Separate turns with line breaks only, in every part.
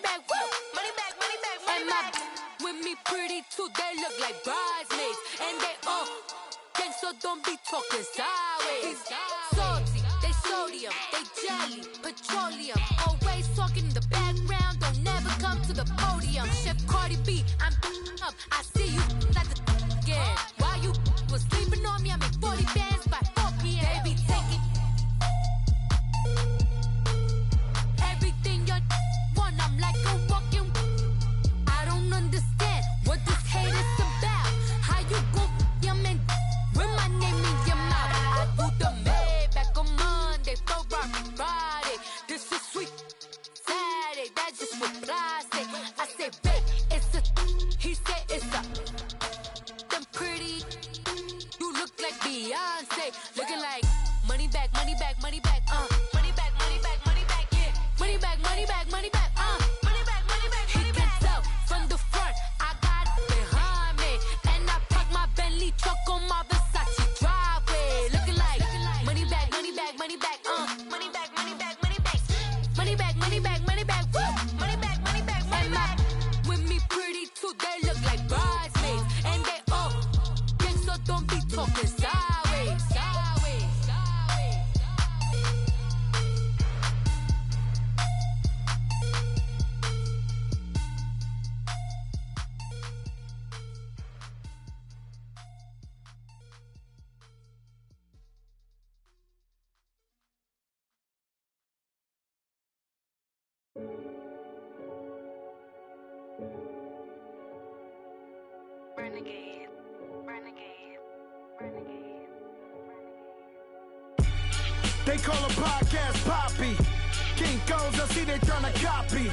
back, woo. Money back, money back, money back. With me pretty too, they look like bridesmaids. And they all gang, so don't be talking sideways. Salty, they sodium, they jelly, petroleum. Always talking in the background, don't never come to the podium. Chef Cardi B, I'm up, I see you like the again. While you was sleeping on me, I make 40 bands by 4 p.m. They be taking everything you want, I'm like a walking. I don't understand what this hate is about. How you go your man with my name in your mouth? I do the Maybach on Monday, for Friday. This is sweet Saturday, that's just what I say. I say, babe, it's a, he said it's a. Them pretty, you look like Beyonce, looking like money back, money back, money back, money back, money back, money back, yeah, money back, money back, money back, money back, money back, money back. He can tell from the front, I got it behind me, and I park my Bentley truck on my Versace driveway, looking like money back, money back, money back, money back, money back, money back, money back, money back, money back, woo, money back, money back, money back. With me pretty too, they look like bridesmaids, and they all gang, so don't be talking sideways, sideways, sideways. Renegade, renegade, renegade, renegade.
They call a podcast Poppy. Kinkos, I see they tryna copy.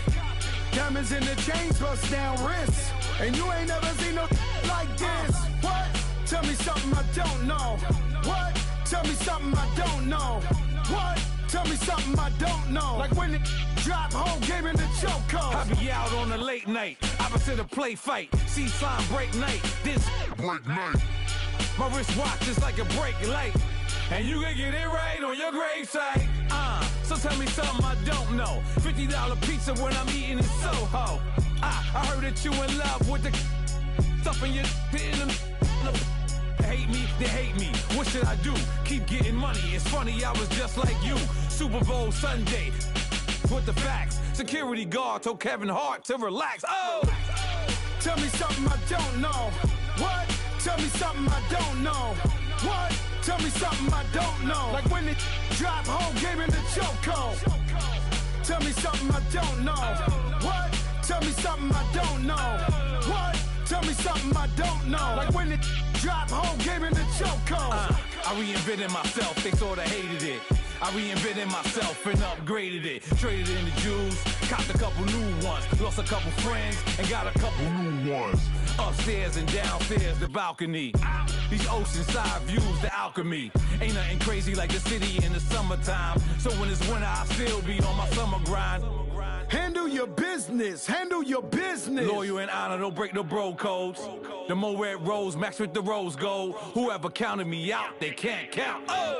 Diamonds in the chains, bust down wrists. And you ain't never seen no like this. What? Tell me something I don't know. What? Tell me something I don't know. What? Tell me something I don't know. Like when it drop, whole game in the chokehold.
I be out on a late night, opposite a play fight. See slime break night, this break night. My wristwatch is like a brake light, and you can get it right on your gravesite. So tell me something I don't know. $50 pizza when I'm eating in Soho. I heard that you in love with the stuff in your hate me, they hate me. What should I do? Keep getting money. It's funny, I was just like you. Super Bowl Sunday with the facts. Security guard told Kevin Hart to relax. Oh!
Tell me something I don't know. What? Tell me something I don't know. What? Tell me something I don't know. Like when it drop, whole game in the chokehold. Tell me something I don't know. What? Tell me something I don't know. What? Tell me something I don't know. Like when it drop, whole game in the chokehold.
I reinvented myself, they sorta hated it. I reinvented myself and upgraded it. Traded in the Jews, copped a couple new ones. Lost a couple friends and got a couple new ones. Upstairs and downstairs, the balcony. These oceanside views, the alchemy. Ain't nothing crazy like the city in the summertime. So when it's winter, I still be on my summer grind.
Handle your business, handle your business.
Loyal and honor, don't break no bro codes. The more red rose, match with the rose gold. Whoever counted me out, they can't count. Oh!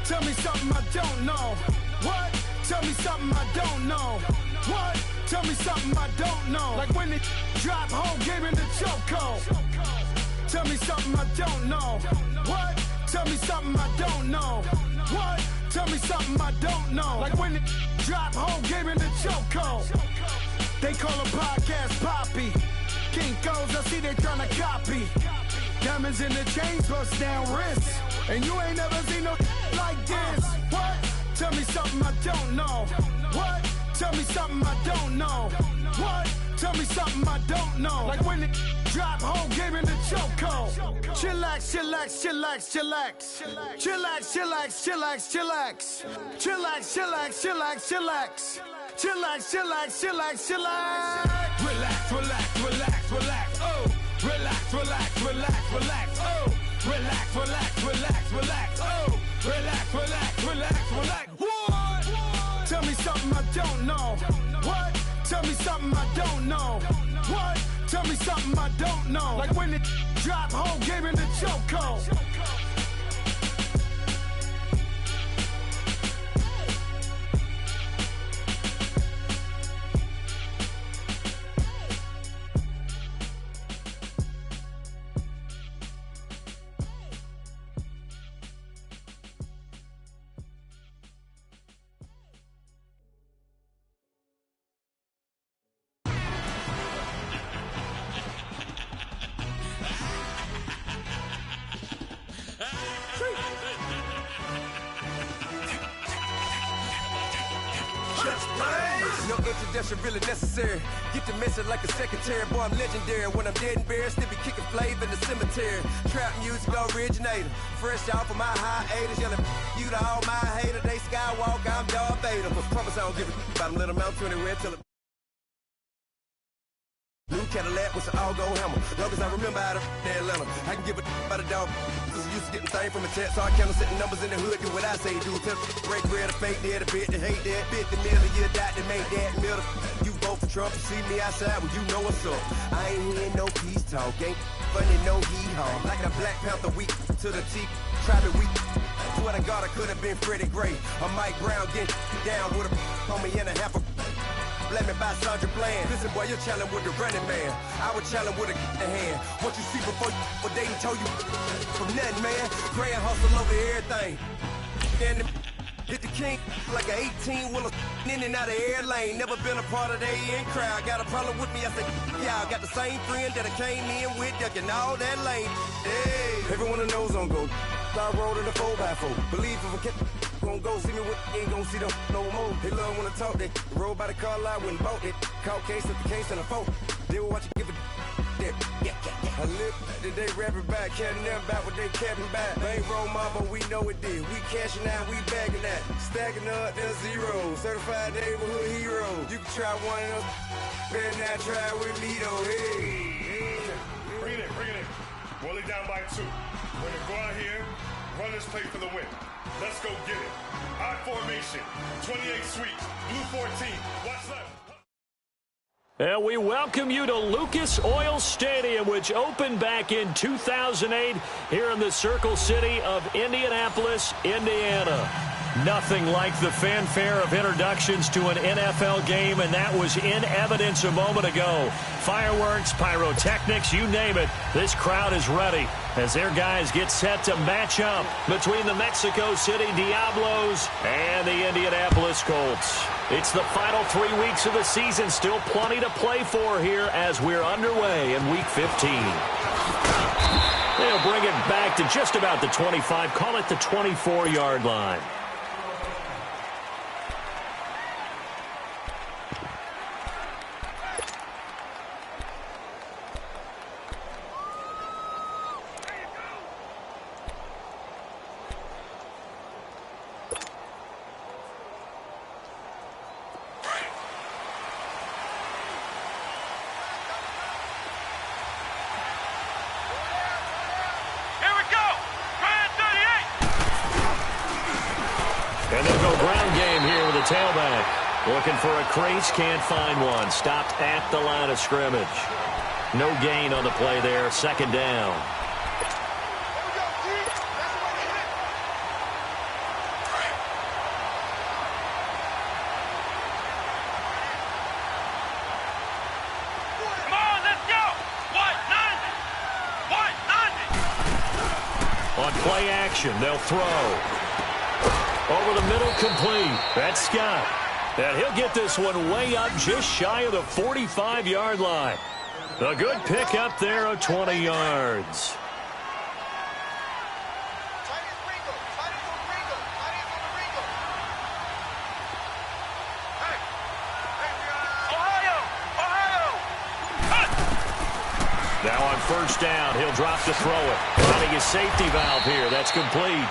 Tell me something I don't know. What? Tell me something I don't know. What? Tell me something I don't know. Like when it drop, whole game in the chokehold. Tell me something I don't know. What? Tell me something I don't know. What? Tell me something I don't know. Like when it drop, whole game in the chokehold. They call a podcast Poppy. Kinkos, I see they tryna copy. Diamonds in the chains, bust down wrists. And you ain't never seen no like this. What? Tell me something I don't know. What? Tell me something I don't know. What? Tell me something I don't know. Like when it drop, whole game in the chokehold. Chillax, chillax, chillax, chillax. Chillax, chillax, chillax, chillax. Chillax, chillax, chillax, chillax. Chillax, chillax, chillax, chillax.
Relax, relax, relax, relax, oh. Relax, relax, relax, relax, oh. Relax, relax, relax, relax, oh. Relax, relax, relax, relax. What?
Tell me something I don't know. What? Tell me something I don't know. What? Tell me something I don't know. Like when it drop, whole game in the chokehold.
introduction really necessary. Get the message like a secretary. Boy, I'm legendary. When I'm dead and buried, still be kicking flavor in the cemetery. Trap music originator. Fresh off of my hiatus. Yelling you to all my haters. They skywalk, I'm Darth Vader. But promise I don't give a about them. Let them out to anywhere till it. New Cadillac with an all-gold hammer. Long as I remember how to Atlanta, I can give a about a dog. Cause I'm used to getting things from a text. So I count setting numbers in the hood. Do what I say do. Tell break bread, a fake dead, a bit to hate that. 50 million, you die to make that middle. You vote for Trump, you see me outside, well, you know what's up. I ain't hearing no peace talk. Ain't funny, no hee-haw. Like the Black Panther week to the teeth. Try to week. Swear to God, I could have been Freddie Gray. Or Mike Brown getting down with a on me and a half a. Let me buy Sandra Bland. Listen, boy, you're challenged with the running man. I was challenged with a hand. What you see before you, what they told you from nothing, man. Grand hustle over everything. And hit the king like an 18-wheeler in and out of air lane. Never been a part of the in crowd. Got a problem with me, I said, yeah, I got the same friend that I came in with, ducking all that lane. Hey, everyone knows on go. I rolled in the 4x4. Believe if I kept gon' go see me with ain't gon' see them no more. They love when I talk, they roll by the car lot when bought it. Caught case at the case and a phone. They will watch you give it that. I live today rapping back, caring them back what they capping back. They ain't roll mom, but we know it did. We cashing out, we bagging that. Stacking up, there's zero. Certified neighborhood hero. You can try one of them, better not try with me though. Hey.
Bring it in. Roll it down by 2. We're gonna go out here, run this play for the win. Let's go get it. I formation, 28 sweeps, blue 14. What's left?
And we welcome you to Lucas Oil Stadium, which opened back in 2008 here in the Circle City of Indianapolis, Indiana. Nothing like the fanfare of introductions to an NFL game, and that was in evidence a moment ago. Fireworks, pyrotechnics, you name it. This crowd is ready as their guys get set to match up between the Mexico City Diablos and the Indianapolis Colts. It's the final 3 weeks of the season. Still plenty to play for here as we're underway in Week 15. They'll bring it back to just about the 25, call it the 24-yard line. And they'll go ground game here with a tailback. Looking for a crease, can't find one. Stopped at the line of scrimmage. No gain on the play there, second down.
Come on, let's go! 190!
On play action, they'll throw. Over the middle, complete. That's Scott. And he'll get this one way up just shy of the 45-yard line. A good pick up there of 20 yards. Now on first down, he'll drop to throw it. Finding his safety valve here. That's complete.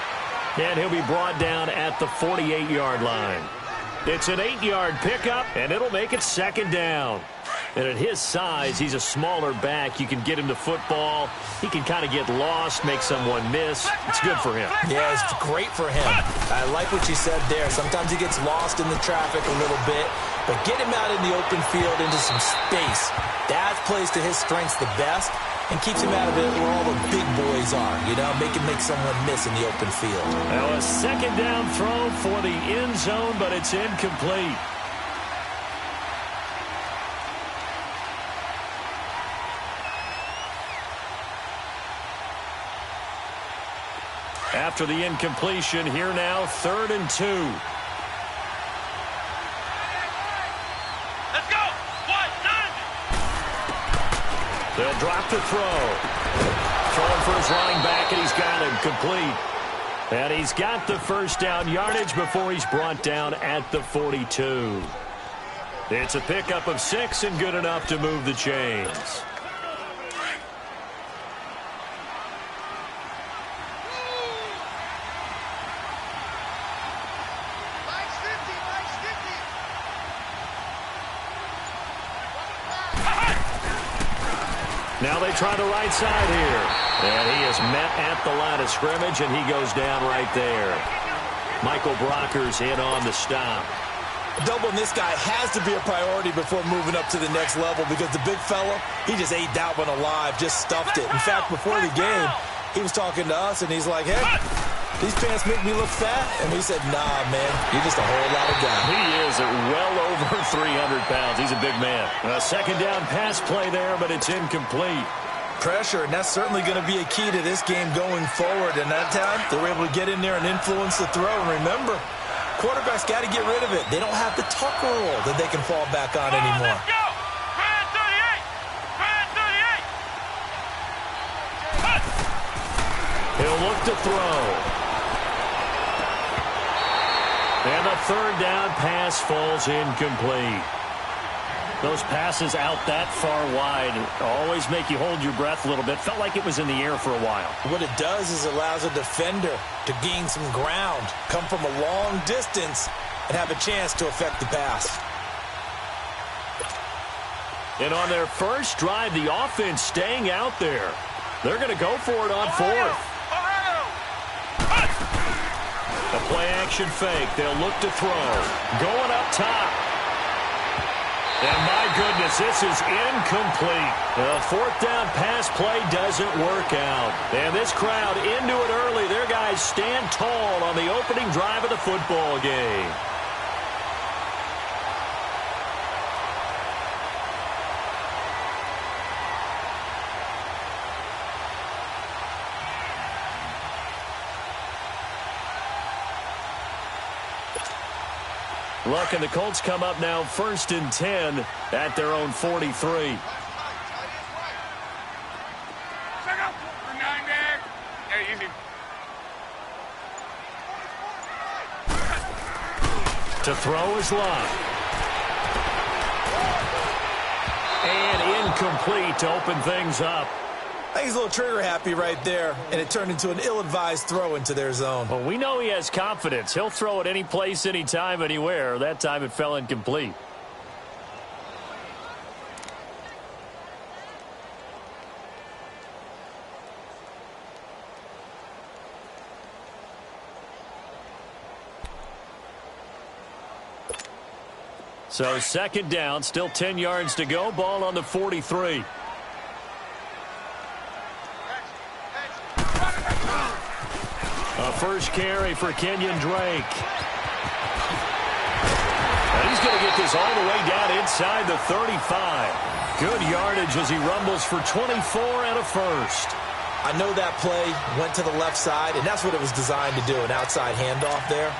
And he'll be brought down at the 48-yard line. It's an 8-yard pickup, and it'll make it second down. And at his size, he's a smaller back. You can get him to football. He can kind of get lost, make someone miss. It's good for him.
Yeah, it's great for him. I like what you said there. Sometimes he gets lost in the traffic a little bit, but get him out in the open field into some space. That plays to his strengths the best and keeps him out of it where all the big boys are, you know, make someone miss in the open field.
Now a second down throw for the end zone, but it's incomplete. After the incompletion, here now, 3rd and 2.
Let's go! 190!
They'll drop the throw. Throwing for his running back, and he's got him complete. And he's got the first down yardage before he's brought down at the 42. It's a pickup of 6 and good enough to move the chains. Now they try the right side here. And he is met at the line of scrimmage, and he goes down right there. Michael Brocker's in on the stop.
Doubling this guy has to be a priority before moving up to the next level because the big fella, he just ate that one alive, just stuffed it. In fact, before the game, he was talking to us, and he's like, hey, these pants make me look fat? And we said, nah, man, you're just a whole lot of guy.
He is at well over 300 pounds. He's a big man. A second down pass play there, but it's incomplete.
Pressure, and that's certainly going to be a key to this game going forward. And that time, they were able to get in there and influence the throw. And remember, quarterbacks got to get rid of it. They don't have the tucker roll that they can fall back on anymore.
Let's go! Brad 38! Brad 38!
He'll look to throw. And the third down pass falls incomplete. Those passes out that far wide always make you hold your breath a little bit. Felt like it was in the air for a while.
What it does is allows a defender to gain some ground, come from a long distance, and have a chance to affect the pass.
And on their first drive, the offense staying out there. They're going to go for it on fourth. A play-action fake. They'll look to throw. Going up top. And my goodness, this is incomplete. The fourth down pass play doesn't work out. And this crowd into it early. Their guys stand tall on the opening drive of the football game. Look, and the Colts come up now 1st and 10 at their own 43.
Check out. 9 there. Hey, easy.
To throw is Love. And incomplete to open things up.
I think he's a little trigger happy right there, and it turned into an ill-advised throw into their zone.
Well, we know he has confidence. He'll throw it any place, anytime, anywhere. That time it fell incomplete. So second down, still 10 yards to go. Ball on the 43. A first carry for Kenyon Drake. And he's going to get this all the way down inside the 35. Good yardage as he rumbles for 24 and a first.
I know that play went to the left side, and that's what it was designed to do, an outside handoff there.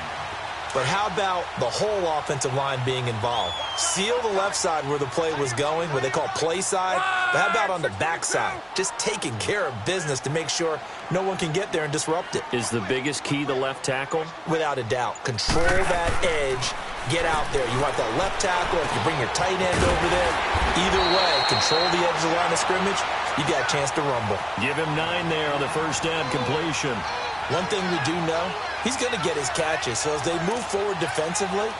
But how about the whole offensive line being involved? Seal the left side where the play was going, what they call play side. But how about on the back side? Just taking care of business to make sure no one can get there and disrupt it.
Is the biggest key the left tackle?
Without a doubt. Control that edge. Get out there. You want that left tackle. If you bring your tight end over there, either way, control the edge of the line of scrimmage, you got a chance to rumble.
Give him 9 there on the first down completion.
One thing we do know, he's going to get his catches. So as they move forward defensively,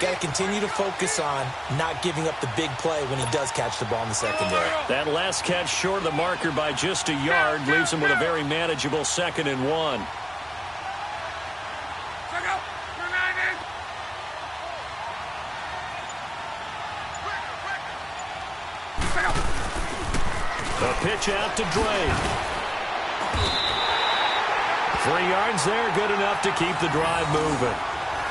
got to continue to focus on not giving up the big play when he does catch the ball in the secondary.
That last catch short of the marker by just a yard leaves him with a very manageable 2nd and 1.
Check out. 9 in. Check out.
A pitch out to Drake. 3 yards there, good enough to keep the drive moving.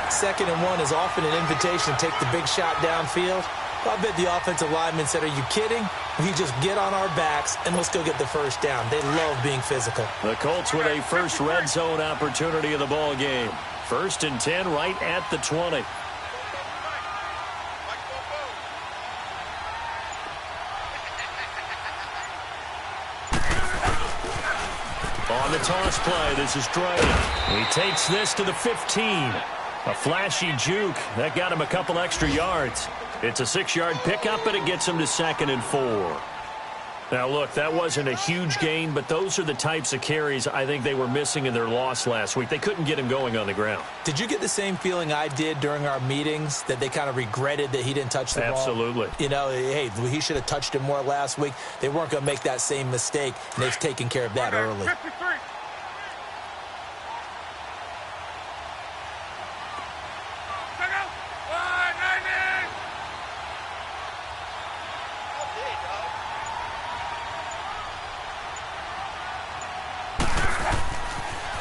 2nd and 1 is often an invitation to take the big shot downfield. I bet the offensive lineman said, are you kidding? We just get on our backs and let's go get the first down. They love being physical.
The Colts with a first red zone opportunity of the ball game. 1st and 10 right at the 20. On the toss play, this is Drake. He takes this to the 15. A flashy juke. That got him a couple extra yards. It's a 6-yard pickup, and it gets them to 2nd and 4. Now, look, that wasn't a huge gain, but those are the types of carries I think they were missing in their loss last week. They couldn't get him going on the ground.
Did you get the same feeling I did during our meetings, that they kind of regretted that he didn't touch the ball?
Absolutely.
You know, hey, he should have touched it more last week. They weren't going to make that same mistake, and they've taken care of that early.
53.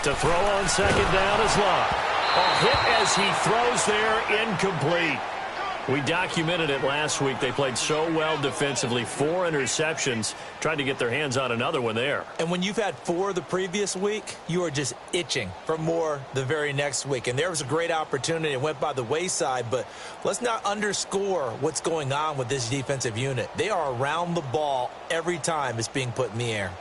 To throw on 2nd down is Love. A hit as he throws there, incomplete. We documented it last week. They played so well defensively. 4 interceptions. Tried to get their hands on another one there.
And when you've had 4 the previous week, you are just itching for more the very next week. And there was a great opportunity. It went by the wayside, but let's not underscore what's going on with this defensive unit. They are around the ball every time it's being put in the air.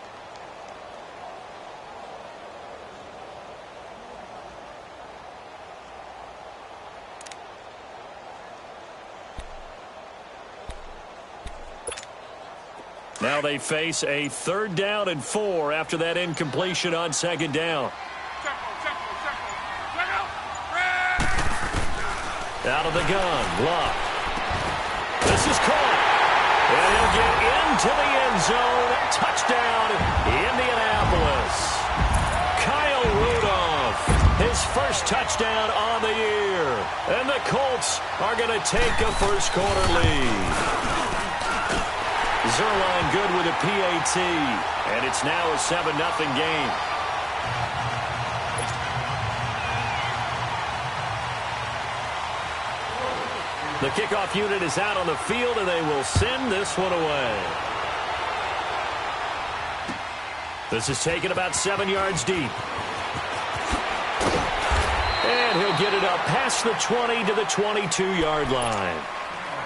Now they face a 3rd down and 4 after that incompletion on 2nd down. Out of the gun, Love. This is caught. And he'll get into the end zone. Touchdown, Indianapolis. Kyle Rudolph, his first touchdown on the year. And the Colts are going to take a first-quarter lead. Zerline good with a PAT, and it's now a 7-0 game. The kickoff unit is out on the field, and they will send this one away. This is taken about 7 yards deep. And he'll get it up past the 20 to the 22-yard line.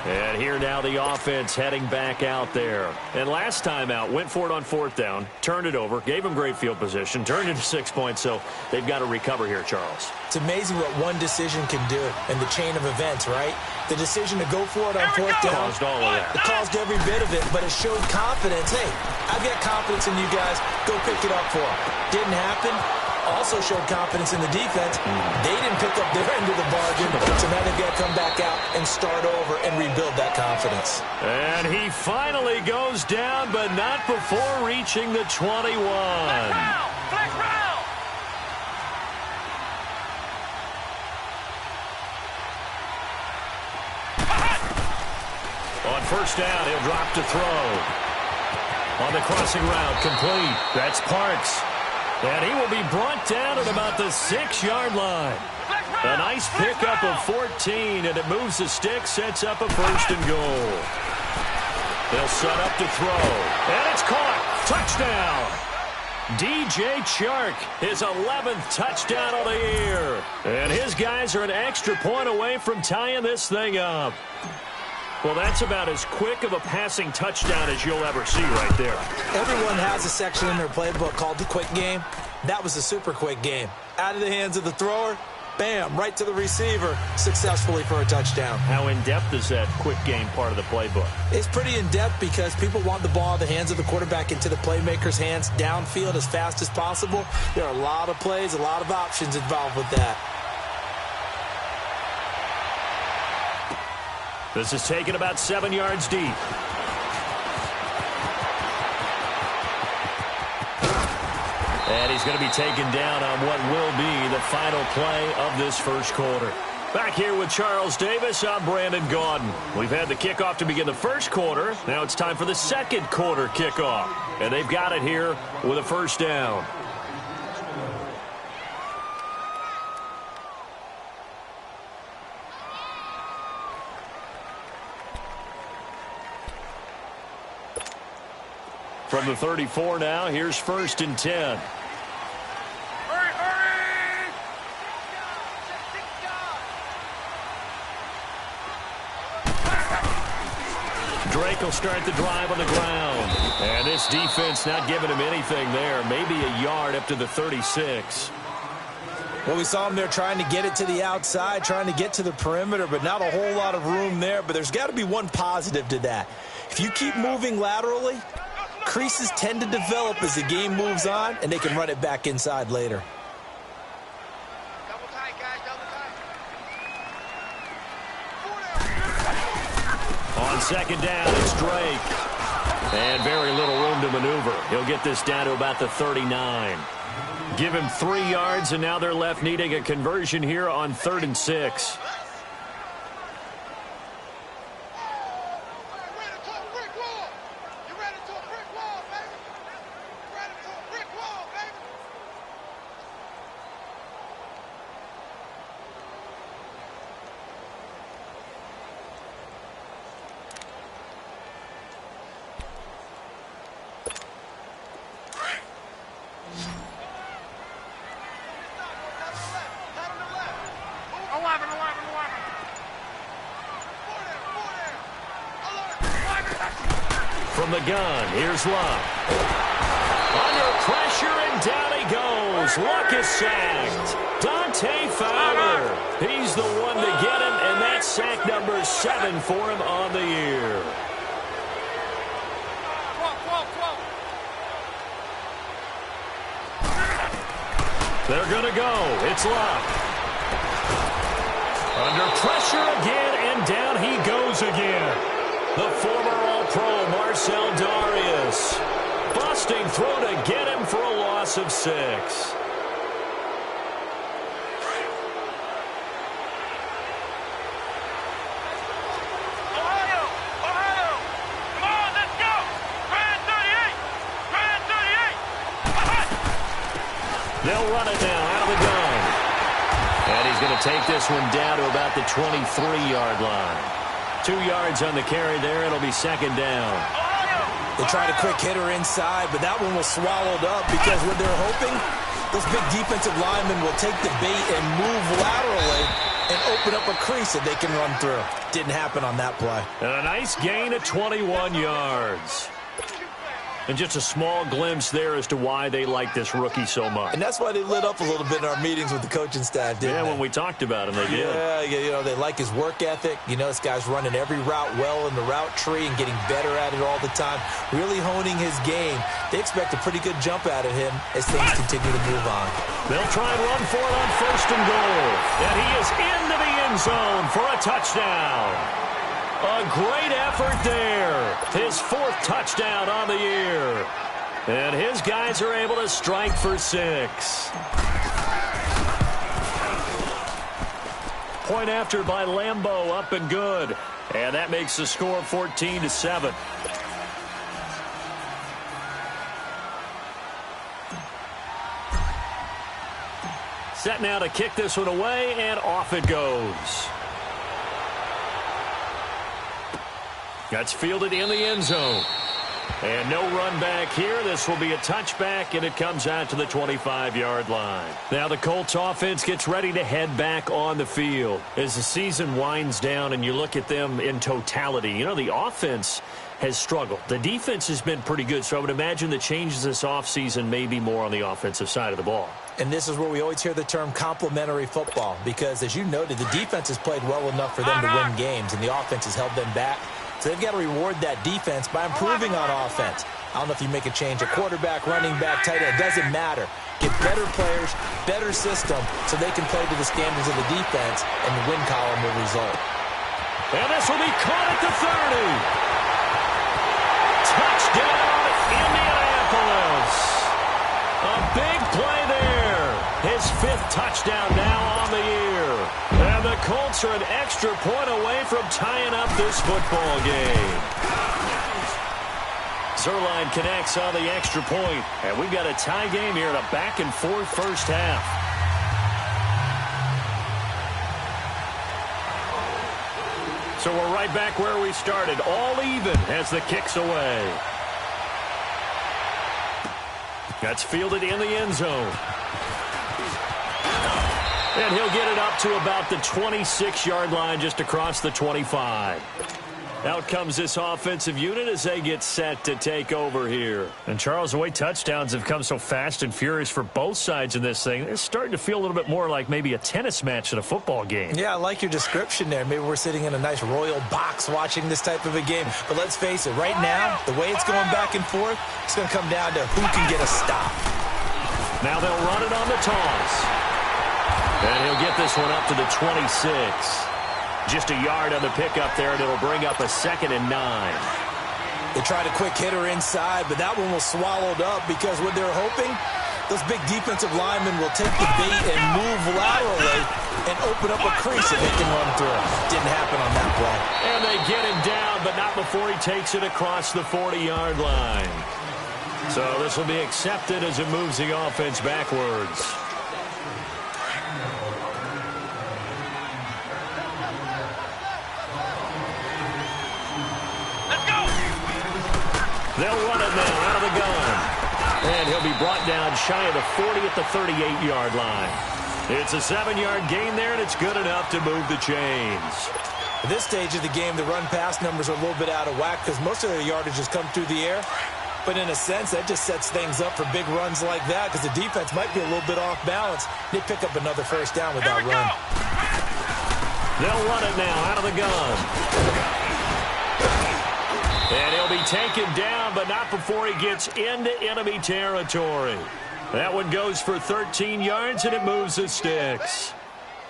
And here now the offense heading back out there. And last time out, went for it on 4th down, turned it over, gave them great field position, turned it to 6 points, so they've got to recover here, Charles.
It's amazing what one decision can do in the chain of events, right? The decision to go for it on 4th down.
Caused all of that.
It caused every bit of it, but it showed confidence. Hey, I've got confidence in you guys. Go pick it up for them. Didn't happen. Also showed confidence in the defense. They didn't pick up their end of the bargain, so now they've got to come back out and start over and rebuild that confidence.
And he finally goes down, but not before reaching the 21.
Flex round.
On 1st down, he'll drop to throw. On the crossing route, complete. That's Parks. And he will be brought down at about the 6-yard line. A nice pickup of 14, and it moves the stick, sets up a 1st and goal. They'll set up to throw. And it's caught. Touchdown. DJ Chark, his 11th touchdown of the year. And his guys are an extra point away from tying this thing up. Well, that's about as quick of a passing touchdown as you'll ever see right there.
Everyone has a section in their playbook called the quick game. That was a super quick game. Out of the hands of the thrower, bam, right to the receiver, successfully for a touchdown.
How in-depth is that quick game part of the playbook?
It's pretty in-depth because people want the ball in the hands of the quarterback into the playmaker's hands downfield as fast as possible. There are a lot of plays, a lot of options involved with that.
This is taken about 7 yards deep. And he's going to be taken down on what will be the final play of this first quarter. Back here with Charles Davis, I'm Brandon Gaudin. We've had the kickoff to begin the first quarter. Now it's time for the second quarter kickoff. And they've got it here with a 1st down. From the 34 now, here's 1st and 10.
Hurry, hurry!
Drake will start the drive on the ground. And this defense not giving him anything there. Maybe a yard up to the 36.
Well, we saw him there trying to get it to the outside, trying to get to the perimeter, but not a whole lot of room there. But there's got to be one positive to that. If you keep moving laterally, creases tend to develop as the game moves on, and they can run it back inside later.
Double tight, guys, double tight.
On second down, it's Drake. And very little room to maneuver. He'll get this down to about the 39. Give him 3 yards, and now they're left needing a conversion here on 3rd and 6. From the gun, here's Luck. Under pressure, and down he goes. Luck is sacked. Dante Fowler. He's the one to get him, and that's sack number 7 for him on the year. They're going to go. It's Luck. Under pressure again, and down he goes again. The former All-Pro Marcel Darius. Busting through to get him for a loss of 6.
Ohio! Come on, let's go! Grand 38! Grand 38!
They'll run it now out of the gun. And he's going to take this one down to about the 23-yard line. 2 yards on the carry there. It'll be second down.
They tried a quick hitter inside, but that one was swallowed up because what they're hoping, those big defensive linemen will take the bait and move laterally and open up a crease that they can run through. Didn't happen on that play.
And a nice gain of 21 yards. And just a small glimpse there as to why they like this rookie so much.
And that's why they lit up a little bit in our meetings with the coaching staff, didn't they?
Yeah, when we talked about him, they did.
Yeah, you know, they like his work ethic. You know, this guy's running every route well in the route tree and getting better at it all the time, really honing his game. They expect a pretty good jump out of him as things continue to move on.
They'll try and run for it on 1st and goal. And he is into the end zone for a touchdown. A great effort there. His 4th touchdown on the year. And his guys are able to strike for 6. Point after by Lambeau, up and good. And that makes the score 14-7. Set now to kick this one away, and off it goes. That's fielded in the end zone. And no run back here. This will be a touchback, and it comes out to the 25-yard line. Now the Colts offense gets ready to head back on the field. As the season winds down and you look at them in totality, you know, the offense has struggled. The defense has been pretty good, so I would imagine the changes this offseason may be more on the offensive side of the ball.
And this is where we always hear the term complementary football because, as you noted, the defense has played well enough for them to win games, and the offense has held them back. So they've got to reward that defense by improving on offense. I don't know if you make a change at quarterback, running back, tight end. It doesn't matter. Get better players, better system, so they can play to the standards of the defense, and the win column will result.
And this will be caught at the 30. Touchdown, Indianapolis. A big play there. His 5th touchdown now on the year. And the Colts are an extra point away from tying up this football game. Zerline connects on the extra point. And we've got a tie game here in a back-and-forth first half. So we're right back where we started. All even as the kick's away. That's fielded in the end zone. And he'll get it up to about the 26-yard line, just across the 25. Out comes this offensive unit as they get set to take over here. And, Charles, the way touchdowns have come so fast and furious for both sides in this thing, it's starting to feel a little bit more like maybe a tennis match in a football game.
Yeah, I like your description there. Maybe we're sitting in a nice royal box watching this type of a game. But let's face it, right now, the way it's going back and forth, it's going to come down to who can get a stop.
Now they'll run it on the toss. And he'll get this one up to the 26. Just a yard on the pickup there, and it'll bring up a 2nd and 9.
They tried a quick hitter inside, but that one was swallowed up because what they're hoping, those big defensive linemen will take the bait and move laterally and open up a crease that they can run through. Didn't happen on that play.
And they get him down, but not before he takes it across the 40-yard line. So this will be accepted as it moves the offense backwards. They'll run it now out of the gun. And he'll be brought down shy of the 40 at the 38-yard line. It's a 7-yard gain there, and it's good enough to move the chains.
At this stage of the game, the run-pass numbers are a little bit out of whack because most of their yardage has come through the air. But in a sense, that just sets things up for big runs like that because the defense might be a little bit off balance. They pick up another first down with that run.
They'll run it now out of the gun. And he'll be taken down, but not before he gets into enemy territory. That one goes for 13 yards, and it moves the sticks.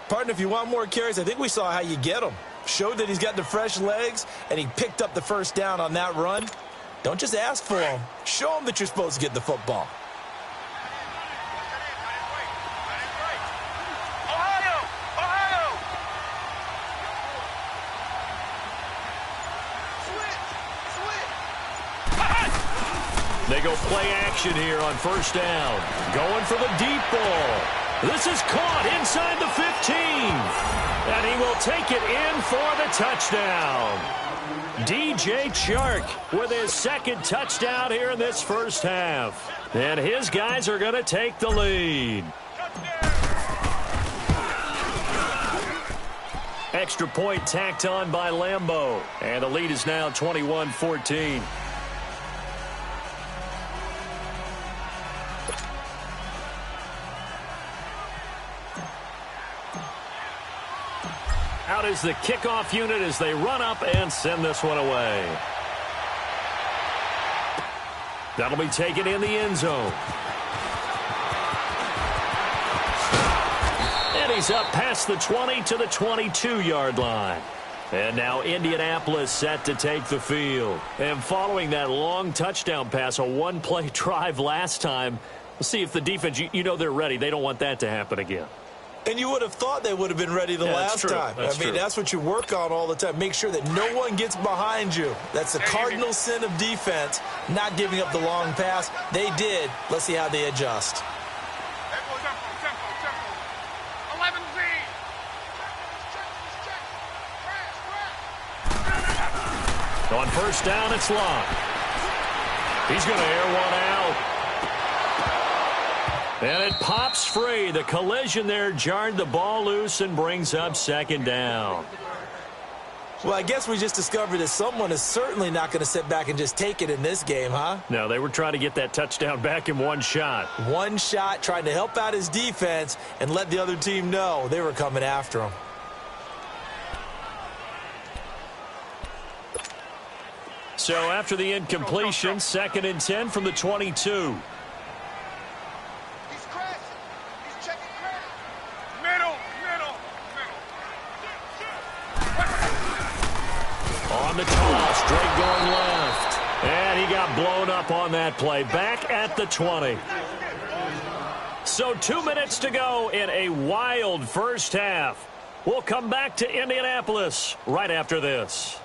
Partner, if you want more carries, I think we saw how you get him. Showed that he's got the fresh legs, and he picked up the first down on that run. Don't just ask for him. Show him that you're supposed to get the football.
They go play action here on first down. Going for the deep ball. This is caught inside the 15. And he will take it in for the touchdown. DJ Chark with his 2nd touchdown here in this first half. And his guys are going to take the lead. Extra point tacked on by Lambeau. And the lead is now 21-14. Out is the kickoff unit as they run up and send this one away. That'll be taken in the end zone. And he's up past the 20 to the 22-yard line. And now Indianapolis set to take the field. And following that long touchdown pass, a one-play drive last time, we'll see if the defense, you know they're ready. They don't want that to happen again.
And you would have thought they would have been ready the last time. I mean, that's what you work on all the time. Make sure that no one gets behind you. That's the cardinal sin of defense, not giving up the long pass. They did. Let's see how they adjust.
On first down, it's Locke. He's going to air one out. And it pops free. The collision there jarred the ball loose and brings up 2nd down.
Well, I guess we just discovered that someone is certainly not going to sit back and just take it in this game, huh?
No, they were trying to get that touchdown back in one shot.
One shot, trying to help out his defense and let the other team know they were coming after him.
So after the incompletion, 2nd and 10 from the 22. On the toss, Drake going left. And he got blown up on that play. Back at the 20. So 2 minutes to go in a wild first half. We'll come back to Indianapolis right after this.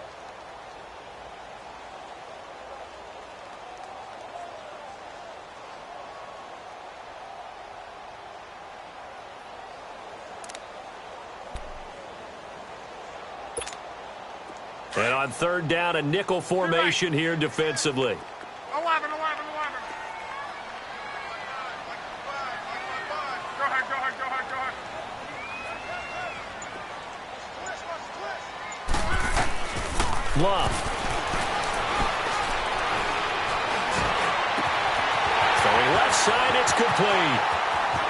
And on 3rd down, a nickel formation here defensively.
11. Go ahead.
Love. Throwing left side, it's complete.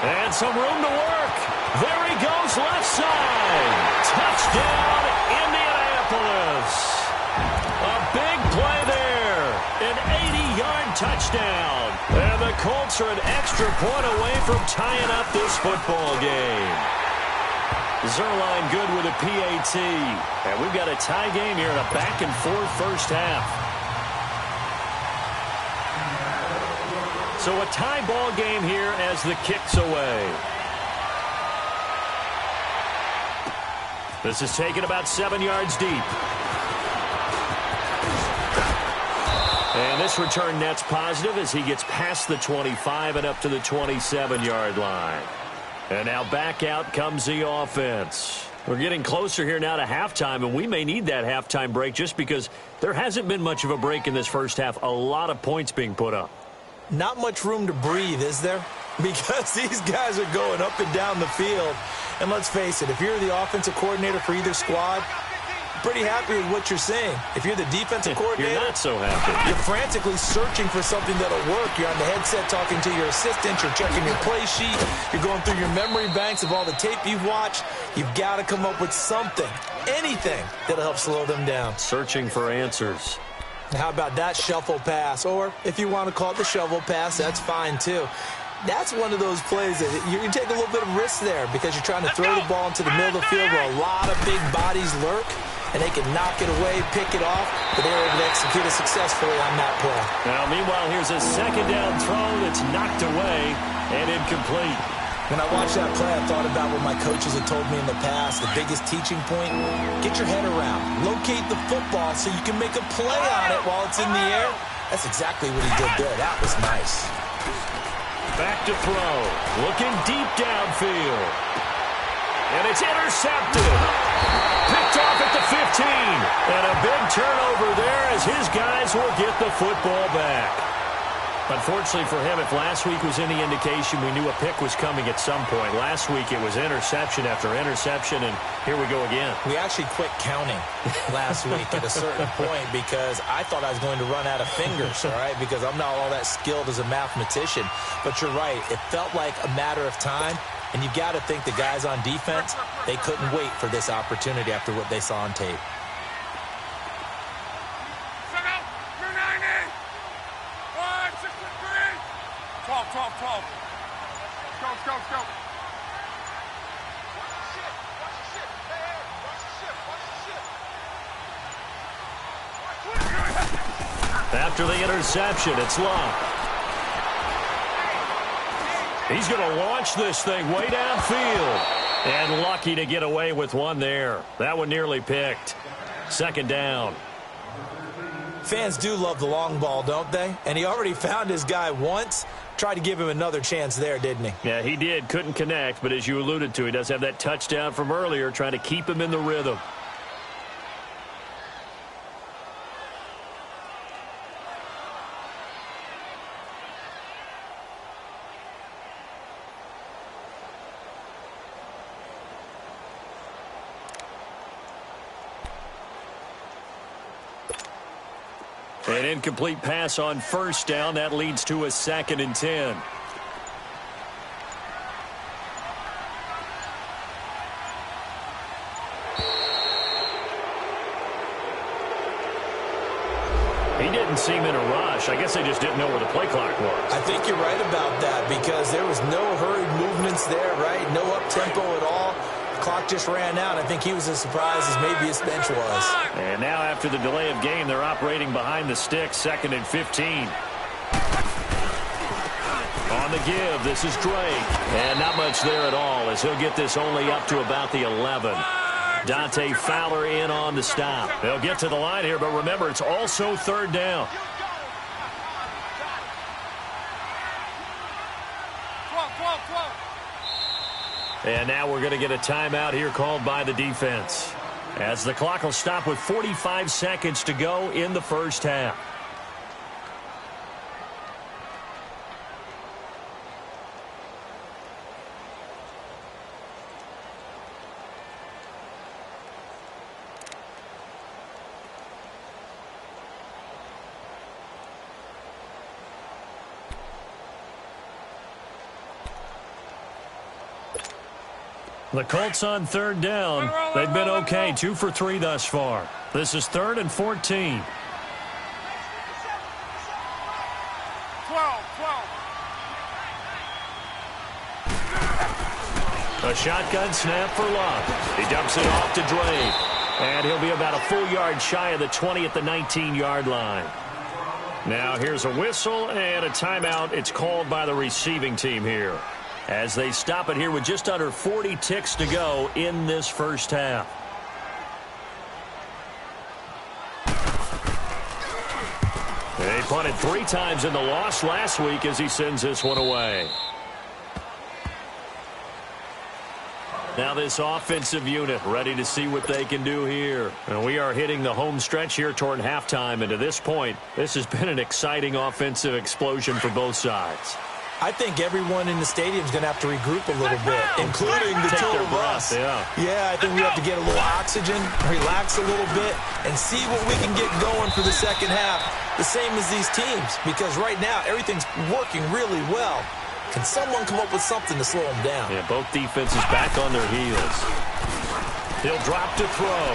And some room to work. There he goes, left side. Touchdown, Indianapolis. A big play there. An 80-yard touchdown. And the Colts are an extra point away from tying up this football game. Zerline good with a PAT. And we've got a tie game here in a back-and-forth first half. So a tie ball game here as the kick's away. This is taken about 7 yards deep. And this return net's positive as he gets past the 25 and up to the 27-yard line. And now back out comes the offense. We're getting closer here now to halftime, and we may need that halftime break just because there hasn't been much of a break in this first half. A lot of points being put up.
Not much room to breathe, is there? Because these guys are going up and down the field. And let's face it, if you're the offensive coordinator for either squad, pretty happy with what you're seeing. If you're the defensive coordinator,
you're not so happy.
You're frantically searching for something that'll work. You're on the headset talking to your assistant. You're checking your play sheet. You're going through your memory banks of all the tape you've watched. You've got to come up with something, anything that'll help slow them down.
Searching for answers.
How about that shuffle pass? Or if you want to call it the shovel pass, that's fine too. That's one of those plays that you take a little bit of risk there because you're trying to throw the ball into the middle of the field where a lot of big bodies lurk, and they can knock it away, pick it off, but they were able to execute it successfully on that play.
Now, meanwhile, here's a second down throw that's knocked away and incomplete.
When I watched that play, I thought about what my coaches had told me in the past. The biggest teaching point, get your head around. Locate the football so you can make a play on it while it's in the air. That's exactly what he did there. That was nice.
Back to throw. Looking deep downfield. And it's intercepted. Picked off at the 15. And a big turnover there as his guys will get the football back. Unfortunately for him, if last week was any indication, we knew a pick was coming at some point. Last week it was interception after interception, and here we go again.
We actually quit counting last week at a certain point because I thought I was going to run out of fingers, all right, because I'm not all that skilled as a mathematician. But you're right. It felt like a matter of time, and you got to think the guys on defense, they couldn't wait for this opportunity after what they saw on tape.
12. Go.
After the interception, it's Love. He's going to launch this thing way downfield. And lucky to get away with one there. That one nearly picked. Second down.
Fans do love the long ball, don't they? And he already found his guy once. Tried to give him another chance there, didn't he?
Yeah, he did. Couldn't connect, but as you alluded to, he does have that touchdown from earlier, trying to keep him in the rhythm. An incomplete pass on first down. That leads to a 2nd and 10. He didn't seem in a rush. I guess they just didn't know where the play clock was.
I think you're right about that because there was no hurried movements there, right? No up-tempo at all. The clock just ran out. I think he was as surprised as maybe his bench was.
And now after the delay of game, they're operating behind the sticks, 2nd and 15. On the give, this is Drake. And not much there at all as he'll get this only up to about the 11. Dante Fowler in on the stop. They'll get to the line here, but remember, it's also 3rd down. And now we're going to get a timeout here called by the defense, as the clock will stop with 45 seconds to go in the first half. The Colts on third down. They've been okay, 2 for 3 thus far. This is 3rd and 14.
12.
A shotgun snap for Love. He dumps it off to Drake. And he'll be about a full yard shy of the 20 at the 19-yard line. Now here's a whistle and a timeout. It's called by the receiving team here, as they stop it here with just under 40 ticks to go in this first half. They punted 3 times in the loss last week as he sends this one away. Now this offensive unit ready to see what they can do here. And we are hitting the home stretch here toward halftime. And to this point, this has been an exciting offensive explosion for both sides.
I think everyone in the stadium is going to have to regroup a little bit, including the two of us. Yeah, I think we have to get a little oxygen, relax a little bit, and see what we can get going for the second half, the same as these teams, because right now everything's working really well. Can someone come up with something to slow them down?
Yeah, both defenses back on their heels. He'll drop to throw.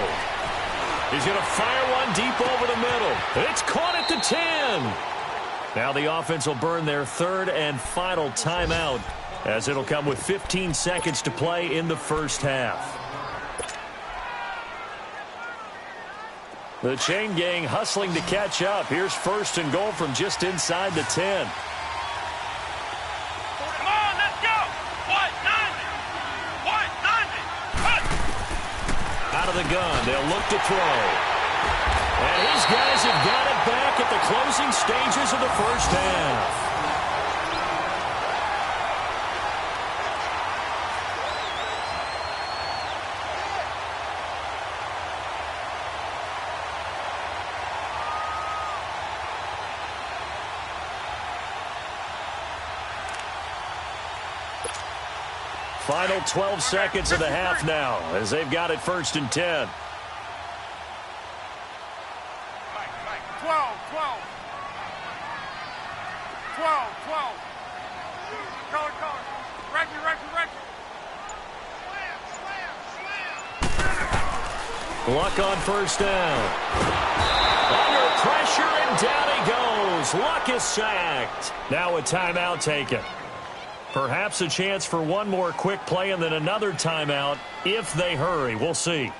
He's going to fire one deep over the middle. It's caught at the 10. Now the offense will burn their 3rd and final timeout, as it'll come with 15 seconds to play in the first half. The chain gang hustling to catch up. Here's 1st and goal from just inside the 10.
Come on, let's go. What? 90.
Out of the gun, they'll look to throw. And his guys have got it back at the closing stages of the first half. Final 12 seconds of the half now, as they've got it 1st and 10.
12. Color. Reggie.
Luck on 1st down. Under pressure, and down he goes. Luck is sacked. Now a timeout taken. Perhaps a chance for one more quick play and then another timeout if they hurry. We'll see.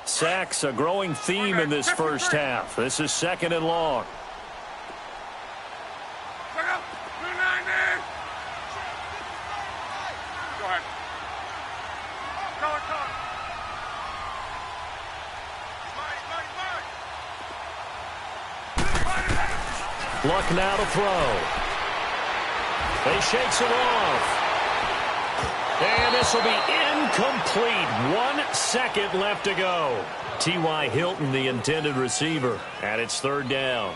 Sacks, a growing theme in this first half. This is 2nd and long.
Go ahead. Color.
Luck now to throw. He shakes it off. And this will be incomplete. 1 second left to go. T.Y. Hilton, the intended receiver, and it's 3rd down.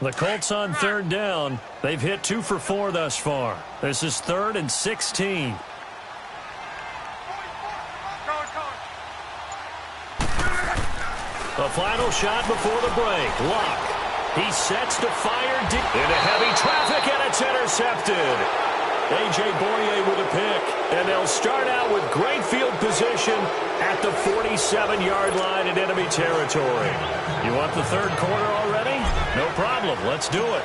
The Colts on 3rd down. They've hit 2 for 4 thus far. This is 3rd and 16. The final shot before the break. Luck. He sets to fire deep into heavy traffic, and it's intercepted. A.J. Boye with a pick, and they'll start out with great field position at the 47-yard line in enemy territory. You want the 3rd quarter already? No problem. Let's do it.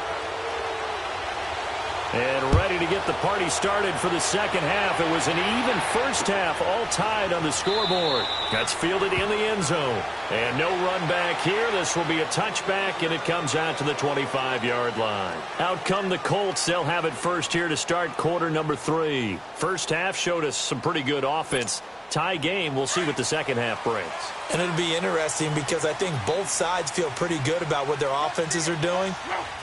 And ready to to get the party started for the second half. It was an even first half, all tied on the scoreboard. That's fielded in the end zone. And no run back here. This will be a touchback, and it comes out to the 25-yard line. Out come the Colts. They'll have it first here to start quarter number 3. First half showed us some pretty good offense. Tie game. We'll see what the second half brings.
And it'll be interesting because I think both sides feel pretty good about what their offenses are doing.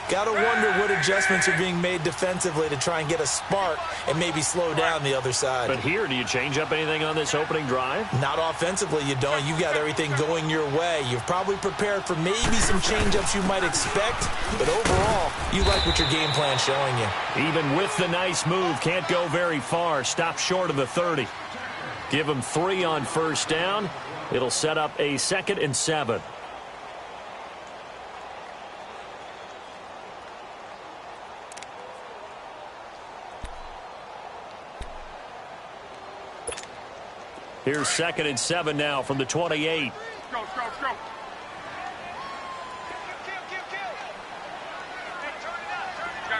Got to wonder what adjustments are being made defensively to try and get a spark and maybe slow down the other side.
But here, do you change up anything on this opening drive?
Not offensively, you don't. You got everything going your way. You've probably prepared for maybe some change-ups you might expect, but overall, you like what your game plan's showing you.
Even with the nice move, can't go very far. Stop short of the 30. Give him 3 on first down. It'll set up a 2nd and 7. Here's 2nd and 7 now from the 28.
Go, go, go.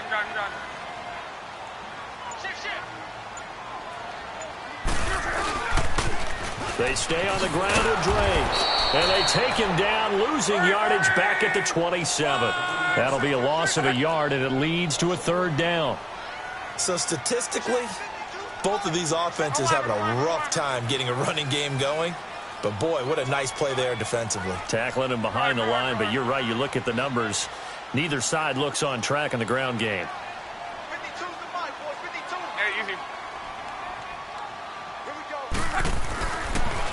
Gun.
They stay on the ground with Drake. And they take him down, losing yardage back at the 27. That'll be a loss of a yard, and it leads to a 3rd down.
So statistically, both of these offenses having a rough time getting a running game going. But, boy, what a nice play there defensively.
Tackling him behind the line, but you're right. You look at the numbers. Neither side looks on track in the ground game.
52's the mic, boy. 52. Hey, easy. Here we go.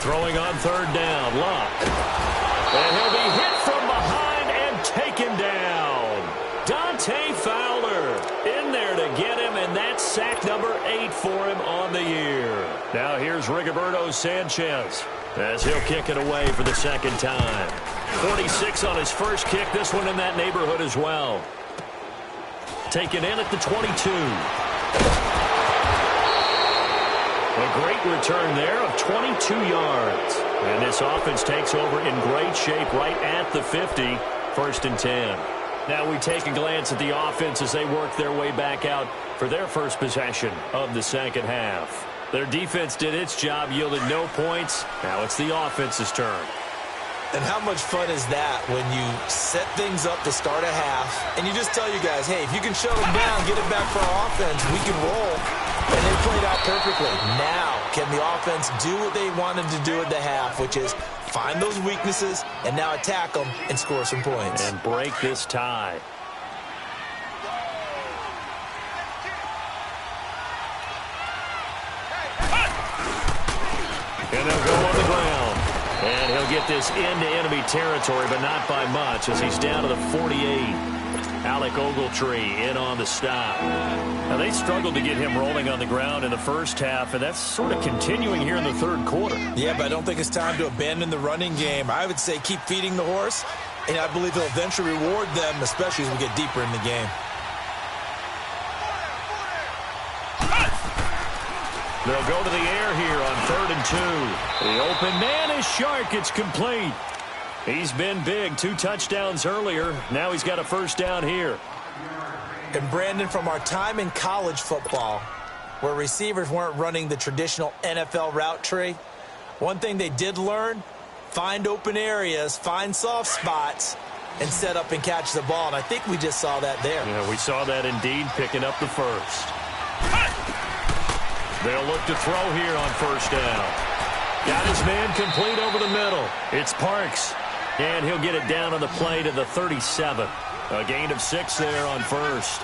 Throwing on 3rd down. Luck. And he'll be hit from behind and taken down. Dante Fowler in there to get him, and that's sack number 8 for him on the year. Now here's Rigoberto Sanchez as he'll kick it away for the 2nd time. 46 on his first kick, this one in that neighborhood as well. Taken in at the 22. A great return there of 22 yards. And this offense takes over in great shape right at the 50. 1st and 10. Now we take a glance at the offense as they work their way back out for their first possession of the second half. Their defense did its job, yielded no points. Now it's the offense's turn.
And how much fun is that when you set things up to start a half and you just tell you guys, hey, if you can shut them down, get it back for our offense, we can roll. And they played out perfectly. Now, can the offense do what they wanted to do at the half, which is find those weaknesses and now attack them and score some points.
And break this tie. And they'll go on the ground. And he'll get this into enemy territory, but not by much as he's down to the 48. Alec Ogletree in on the stop. Now, they struggled to get him rolling on the ground in the first half, and that's sort of continuing here in the 3rd quarter.
Yeah, but I don't think it's time to abandon the running game. I would say keep feeding the horse, and I believe he'll eventually reward them, especially as we get deeper in the game.
They'll go to the air here on 3rd and 2. The open man is Shark. It's complete. He's been big. 2 touchdowns earlier. Now he's got a first down here.
And, Brandon, from our time in college football, where receivers weren't running the traditional NFL route tree, one thing they did learn, find open areas, find soft spots, and set up and catch the ball. And I think we just saw that there.
Yeah, we saw that indeed, picking up the first. They'll look to throw here on first down. Got his man complete over the middle. It's Parks. And he'll get it down on the play to the 37. A gain of 6 there on first.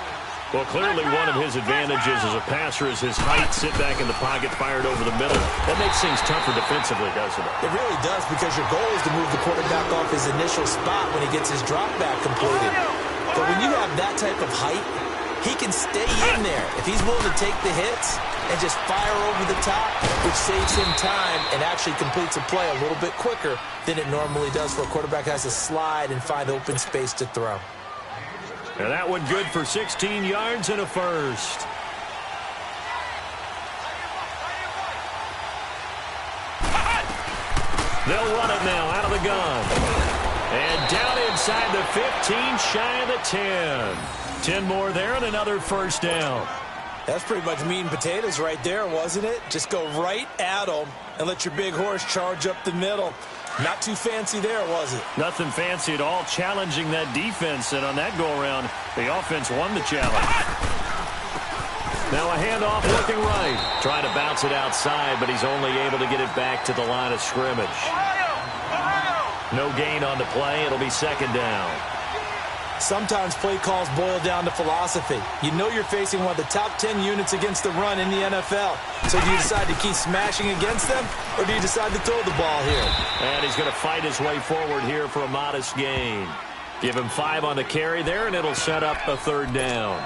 Well, clearly one of his advantages as a passer is his height. Sit back in the pocket, fired over the middle. That makes things tougher defensively, doesn't it?
It really does, because your goal is to move the quarterback off his initial spot when he gets his drop back completed. But when you have that type of height, he can stay in there if he's willing to take the hits and just fire over the top, which saves him time and actually completes a play a little bit quicker than it normally does for a quarterback who has to slide and find open space to throw.
And that one good for 16 yards and a first. They'll run it now out of the gun. And down inside the 15, shy of the 10. 10 more there and another first down.
That's pretty much meat and potatoes right there, wasn't it? Just go right at them and let your big horse charge up the middle. Not too fancy there, was it?
Nothing fancy at all, challenging that defense. And on that go-around, the offense won the challenge. Now a handoff looking right. Trying to bounce it outside, but he's only able to get it back to the line of scrimmage. No gain on the play. It'll be second down.
Sometimes play calls boil down to philosophy. You know you're facing one of the top 10 units against the run in the NFL. So do you decide to keep smashing against them, or do you decide to throw the ball here?
And he's going to fight his way forward here for a modest gain. Give him 5 on the carry there, and it'll set up a third down.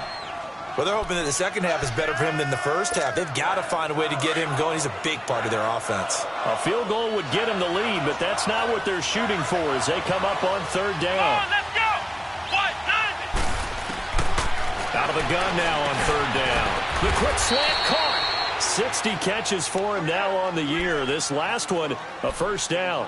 Well, they're hoping that the second half is better for him than the first half. They've got to find a way to get him going. He's a big part of their offense.
A field goal would get him the lead, but that's not what they're shooting for as they come up on third down.
Let's go!
Out of the gun now on third down. The quick slant caught. 60 catches for him now on the year. This last one, a first down.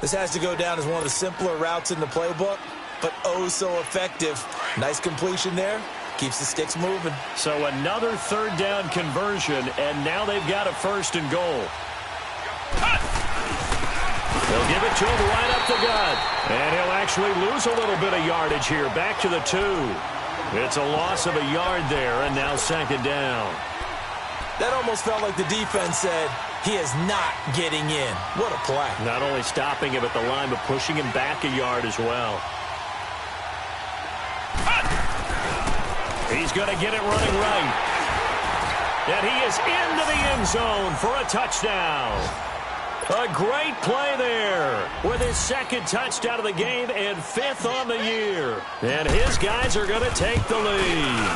This has to go down as one of the simpler routes in the playbook, but oh so effective. Nice completion there. Keeps the sticks moving.
So another third down conversion, and now they've got a first and goal. They'll give it to him right up the gut. And he'll actually lose a little bit of yardage here. Back to the 2. It's a loss of a yard there, and now second down.
That almost felt like the defense said, he is not getting in. What a play.
Not only stopping him at the line, but pushing him back a yard as well. He's going to get it running right. And he is into the end zone for a touchdown. A great play there with his second touchdown of the game and 5th on the year. And his guys are going to take the lead.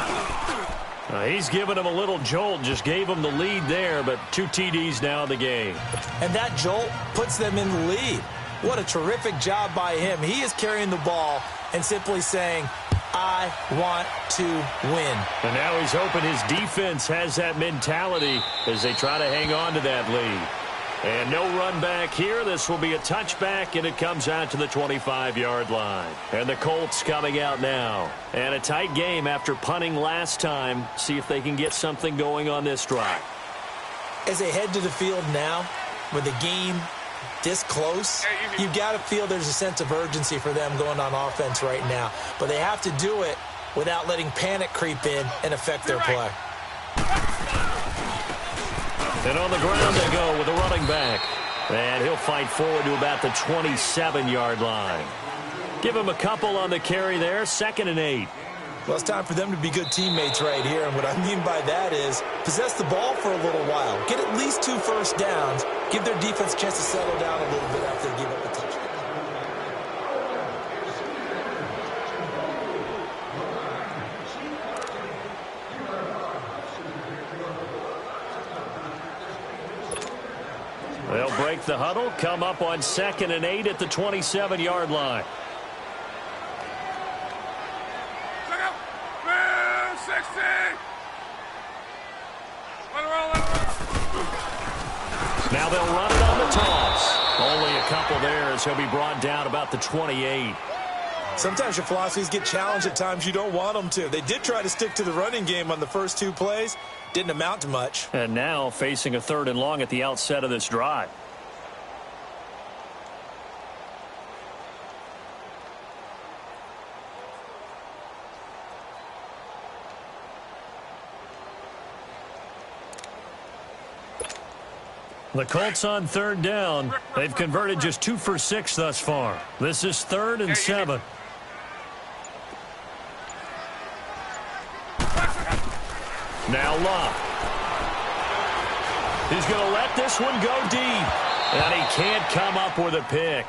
He's giving him a little jolt, just gave him the lead there, but 2 TDs now in the game.
And that jolt puts them in the lead. What a terrific job by him. He is carrying the ball and simply saying, I want to win.
And now he's hoping his defense has that mentality as they try to hang on to that lead. And no run back here. This will be a touchback, and it comes out to the 25-yard line. And the Colts coming out now. And a tight game after punting last time. See if they can get something going on this drive.
As they head to the field now, with the game this close, you've got to feel there's a sense of urgency for them going on offense right now. But they have to do it without letting panic creep in and affect their play.
And on the ground they go with a running back. And he'll fight forward to about the 27-yard line. Give him a couple on the carry there, 2nd and 8.
Well, it's time for them to be good teammates right here. And what I mean by that is possess the ball for a little while. Get at least 2 first downs. Give their defense a chance to settle down a little bit after they give up a touchdown.
They'll break the huddle, come up on 2nd and 8 at the 27-yard line. Now they'll run it on the toss. Only a couple there as he'll be brought down about the 28.
Sometimes your philosophies get challenged at times you don't want them to. They did try to stick to the running game on the first 2 plays. Didn't amount to much.
And now facing a 3rd and long at the outset of this drive. The Colts on 3rd down. They've converted just 2 for 6 thus far. This is 3rd and 7. Now Love. He's going to let this one go deep. And he can't come up with a pick.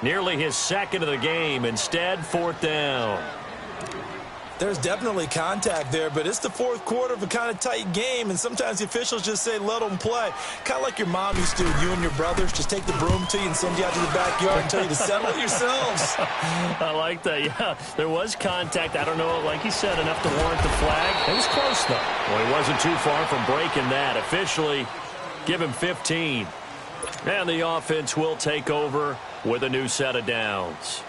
Nearly his 2nd of the game. Instead, 4th down.
There's definitely contact there, but it's the 4th quarter of a kind of tight game, and sometimes the officials just say, let them play. Kind of like your mom used to, you and your brothers, just take the broom to you and send you out to the backyard and tell you to settle it yourselves.
I like that, yeah. There was contact. I don't know, like you said, enough to warrant the flag. It was close, though. Well, he wasn't too far from breaking that. Officially, give him 15. And the offense will take over with a new set of downs.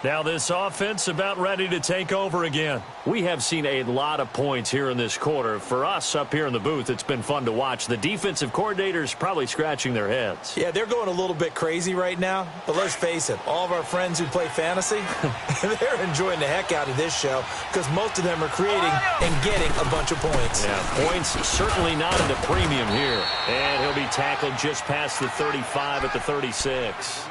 Now this offense about ready to take over again. We have seen a lot of points here in this quarter. For us up here in the booth, it's been fun to watch. The defensive coordinators probably scratching their heads.
Yeah, they're going a little bit crazy right now. But let's face it, all of our friends who play fantasy, they're enjoying the heck out of this show because most of them are creating and getting a bunch of points.
Yeah, points certainly not at a premium here. And he'll be tackled just past the 35 at the 36.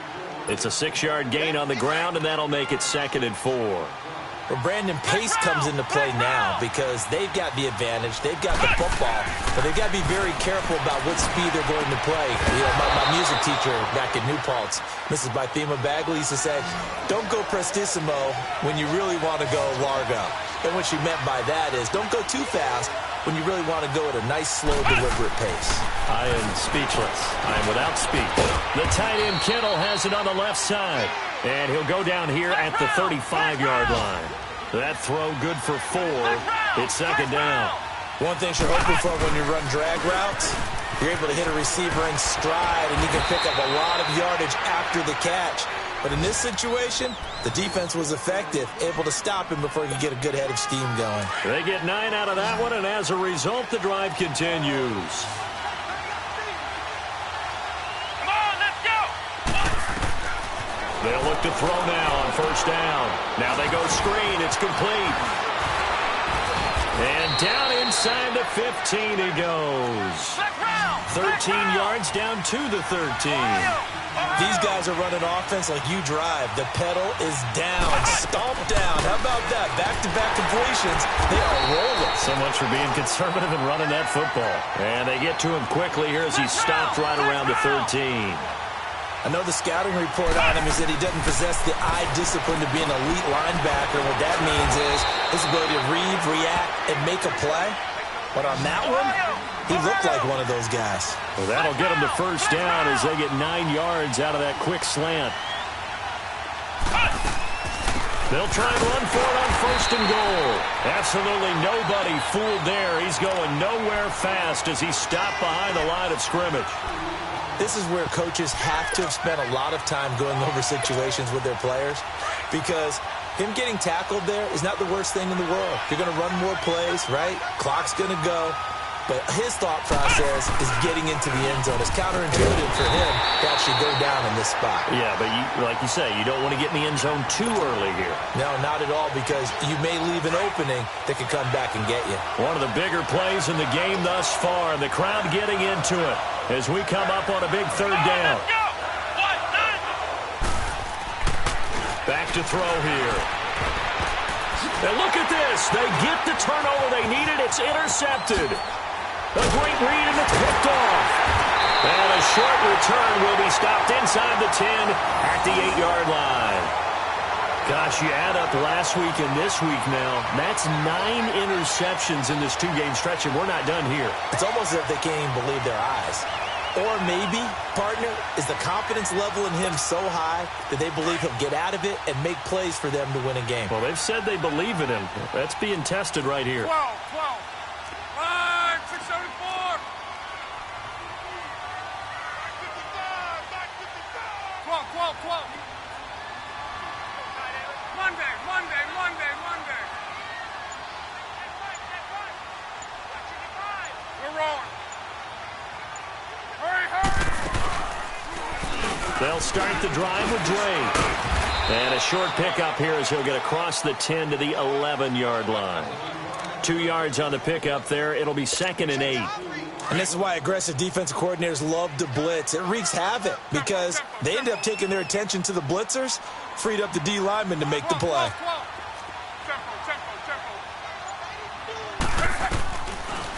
It's a 6-yard gain on the ground, and that'll make it 2nd and 4.
Well, Brandon, pace comes into play now because they've got the advantage. They've got the football, but they've got to be very careful about what speed they're going to play. You know, my music teacher back in New Paltz, Mrs. Bythema Bagley, used to say, don't go prestissimo when you really want to go largo. And what she meant by that is don't go too fast when you really want to go at a nice, slow, deliberate pace.
I am speechless. I am without speech. The tight end Kittle has it on the left side. And he'll go down here at the 35-yard line. That throw good for 4. It's 2nd down.
One thing you're hoping for when you run drag routes, you're able to hit a receiver in stride, and you can pick up a lot of yardage after the catch. But in this situation, the defense was effective, able to stop him before he could get a good head of steam going.
They get 9 out of that one, and as a result, the drive continues.
Come on, let's go!
They'll look to throw now on 1st down. Now they go screen. It's complete. And down inside the 15 he goes. 13 yards down to the 13.
These guys are running offense like you drive. The pedal is down, stomp down. How about that? Back-to-back completions. They are rolling.
So much for being conservative and running that football. And they get to him quickly here as he stopped right around the 13.
I know the scouting report on him is that he doesn't possess the eye discipline to be an elite linebacker. What that means is his ability to read, react, and make a play. But on that one, he looked like one of those guys.
Well, that'll get him to 1st down as they get 9 yards out of that quick slant. They'll try and run for it on 1st and goal. Absolutely nobody fooled there. He's going nowhere fast as he stopped behind the line of scrimmage.
This is where coaches have to have spent a lot of time going over situations with their players because him getting tackled there is not the worst thing in the world. You're going to run more plays, right? Clock's going to go. But his thought process is getting into the end zone. It's counterintuitive for him to actually go down in this spot.
Yeah, but like you say, you don't want to get in the end zone too early here.
No, not at all, because you may leave an opening that could come back and get you.
One of the bigger plays in the game thus far. The crowd getting into it as we come up on a big 3rd down. Back to throw here. And look at this. They get the turnover they needed. It's intercepted. A great read, and it's picked off. And a short return will be stopped inside the 10 at the 8-yard line. Gosh, you add up last week and this week now. That's 9 interceptions in this 2-game stretch, and we're not done here.
It's almost as if they can't even believe their eyes. Or maybe, partner, is the confidence level in him so high that they believe he'll get out of it and make plays for them to win a game.
Well, they've said they believe in him. That's being tested right here.
12. 674. 12. Monday. We're rolling. Hurry.
They'll start the drive with Drake. And a short pickup here as he'll get across the 10 to the 11-yard line. 2 yards on the pickup there. It'll be 2nd and 8.
And this is why aggressive defensive coordinators love to blitz. It wreaks havoc because they end up taking their attention to the blitzers, freed up the D lineman to make the play.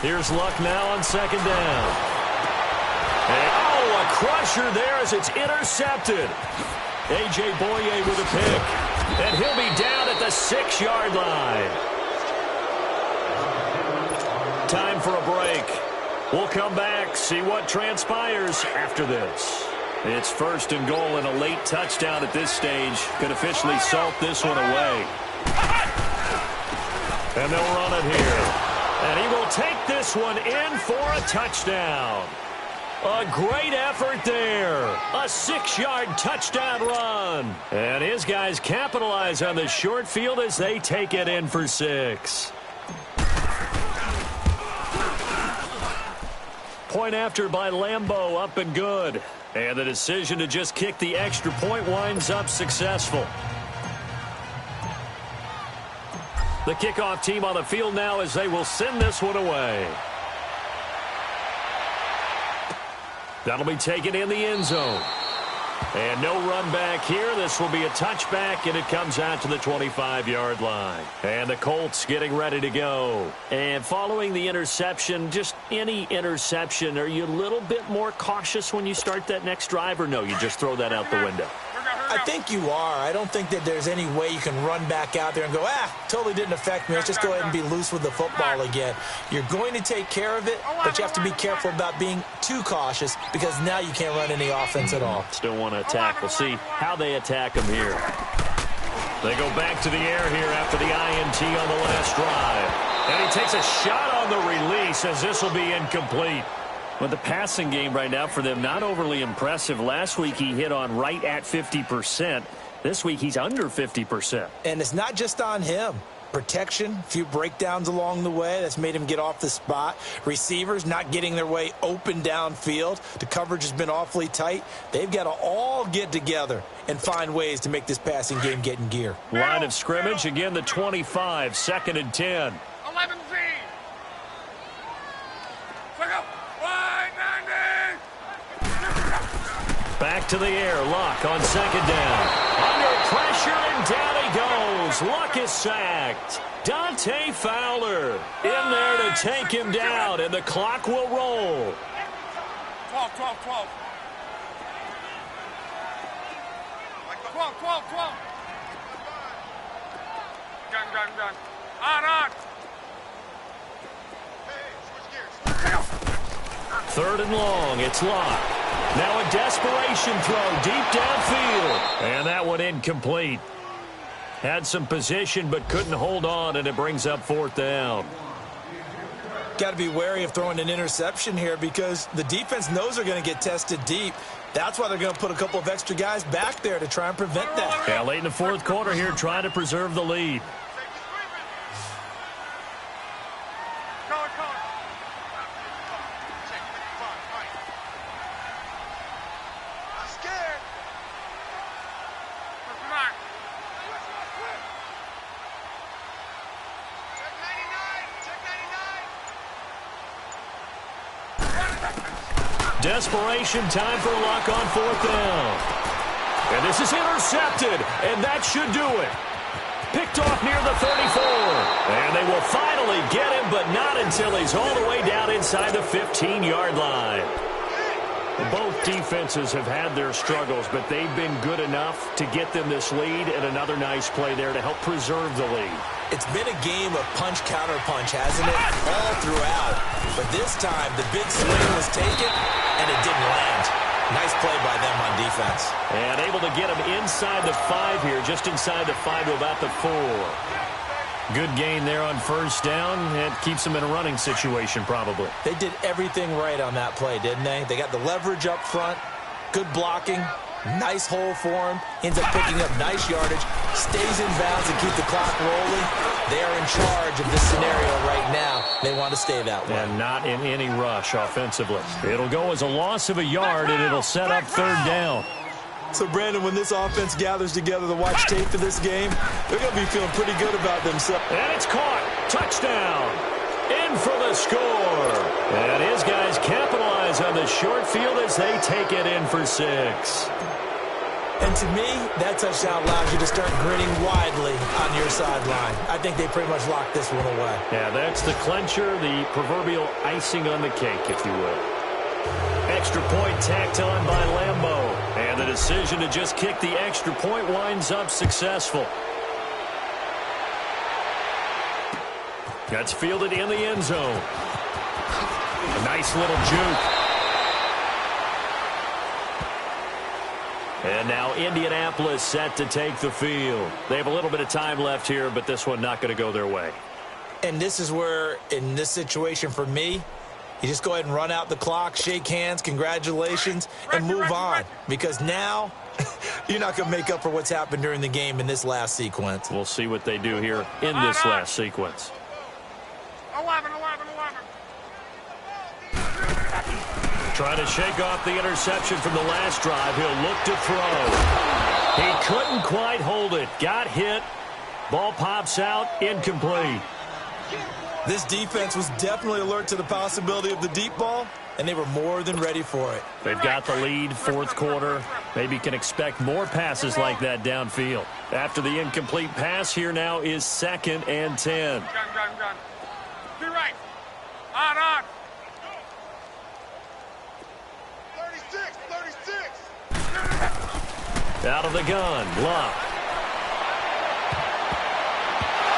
Here's Luck now on 2nd down. And, a crusher there as it's intercepted. A.J. Boye with a pick. And he'll be down at the 6-yard line. Time for a break. We'll come back, see what transpires after this. It's 1st and goal and a late touchdown at this stage could officially salt this one away. And they'll run it here. And he will take this one in for a touchdown. A great effort there. A 6-yard touchdown run. And his guys capitalize on the short field as they take it in for 6. Point after by Lambeau, up and good. And the decision to just kick the extra point winds up successful. The kickoff team on the field now as they will send this one away. That'll be taken in the end zone. And no run back here. This will be a touchback, and it comes out to the 25-yard line. And the Colts getting ready to go. And following the interception, just any interception, are you a little bit more cautious when you start that next drive, or no, you just throw that out the window?
I think you are. I don't think that there's any way you can run back out there and go, totally didn't affect me. Let's just go ahead and be loose with the football again. You're going to take care of it, but you have to be careful about being too cautious because now you can't run any offense at all.
Still want to attack. We'll see how they attack them here. They go back to the air here after the INT on the last drive. And he takes a shot on the release as this will be incomplete. But the passing game right now for them, not overly impressive. Last week he hit on right at 50%. This week he's under 50%.
And it's not just on him. Protection, a few breakdowns along the way. That's made him get off the spot. Receivers not getting their way open downfield. The coverage has been awfully tight. They've got to all get together and find ways to make this passing game get in gear.
Line of scrimmage, again the 25, 2nd and 10.
11 Z.
Back to the air. Luck on 2nd down. Under pressure, and down he goes. Luck is sacked. Dante Fowler in there to take him down, and the clock will roll.
12. 12. Gun. On.
3rd and long. It's Luck. Now a desperation throw deep downfield. And that one incomplete. Had some position but couldn't hold on, and it brings up 4th down.
Got to be wary of throwing an interception here because the defense knows they're going to get tested deep. That's why they're going to put a couple of extra guys back there to try and prevent that.
Yeah, late in the 4th quarter here, trying to preserve the lead. Desperation time for Luck on 4th down. And this is intercepted, and that should do it. Picked off near the 34. And they will finally get him, but not until he's all the way down inside the 15-yard line. Both defenses have had their struggles, but they've been good enough to get them this lead, and another nice play there to help preserve the lead.
It's been a game of punch-counter-punch, hasn't it? All throughout. But this time, the big swing was taken, and it didn't land. Nice play by them on defense.
And able to get him inside the 5 here, just inside the 5 to about the 4. Good gain there on 1st down. It keeps them in a running situation, probably.
They did everything right on that play, didn't they? They got the leverage up front, good blocking, nice hole for him, ends up picking up nice yardage, stays in bounds and keep the clock rolling. They are in charge of this scenario right now. They want to stay that way.
And not in any rush offensively. It'll go as a loss of a yard, and it'll set up 3rd down.
So, Brandon, when this offense gathers together to watch tape for this game, they're going to be feeling pretty good about themselves.
And it's caught. Touchdown. In for the score. And his guys capitalize on the short field as they take it in for 6.
And to me, that touchdown allows you to start grinning widely on your sideline. I think they pretty much locked this one away.
Yeah, that's the clincher, the proverbial icing on the cake, if you will. Extra point tacked on by Lambeau. And the decision to just kick the extra point winds up successful. That's fielded in the end zone. A nice little juke. And now Indianapolis set to take the field. They have a little bit of time left here, but this one not going to go their way.
And this is where, in this situation for me, You just go ahead and run out the clock, shake hands, congratulations, and move on. Because now you're not going to make up for what's happened during the game in this last sequence.
We'll see what they do here in this last sequence.
11.
Trying to shake off the interception from the last drive. He'll look to throw. He couldn't quite hold it. Got hit. Ball pops out. Incomplete.
This defense was definitely alert to the possibility of the deep ball, and they were more than ready for it.
They've got the lead, fourth quarter. Maybe can expect more passes like that downfield. After the incomplete pass, here now is 2nd and 10.
Gun. Be right. On.
36.
Out of the gun, Luck.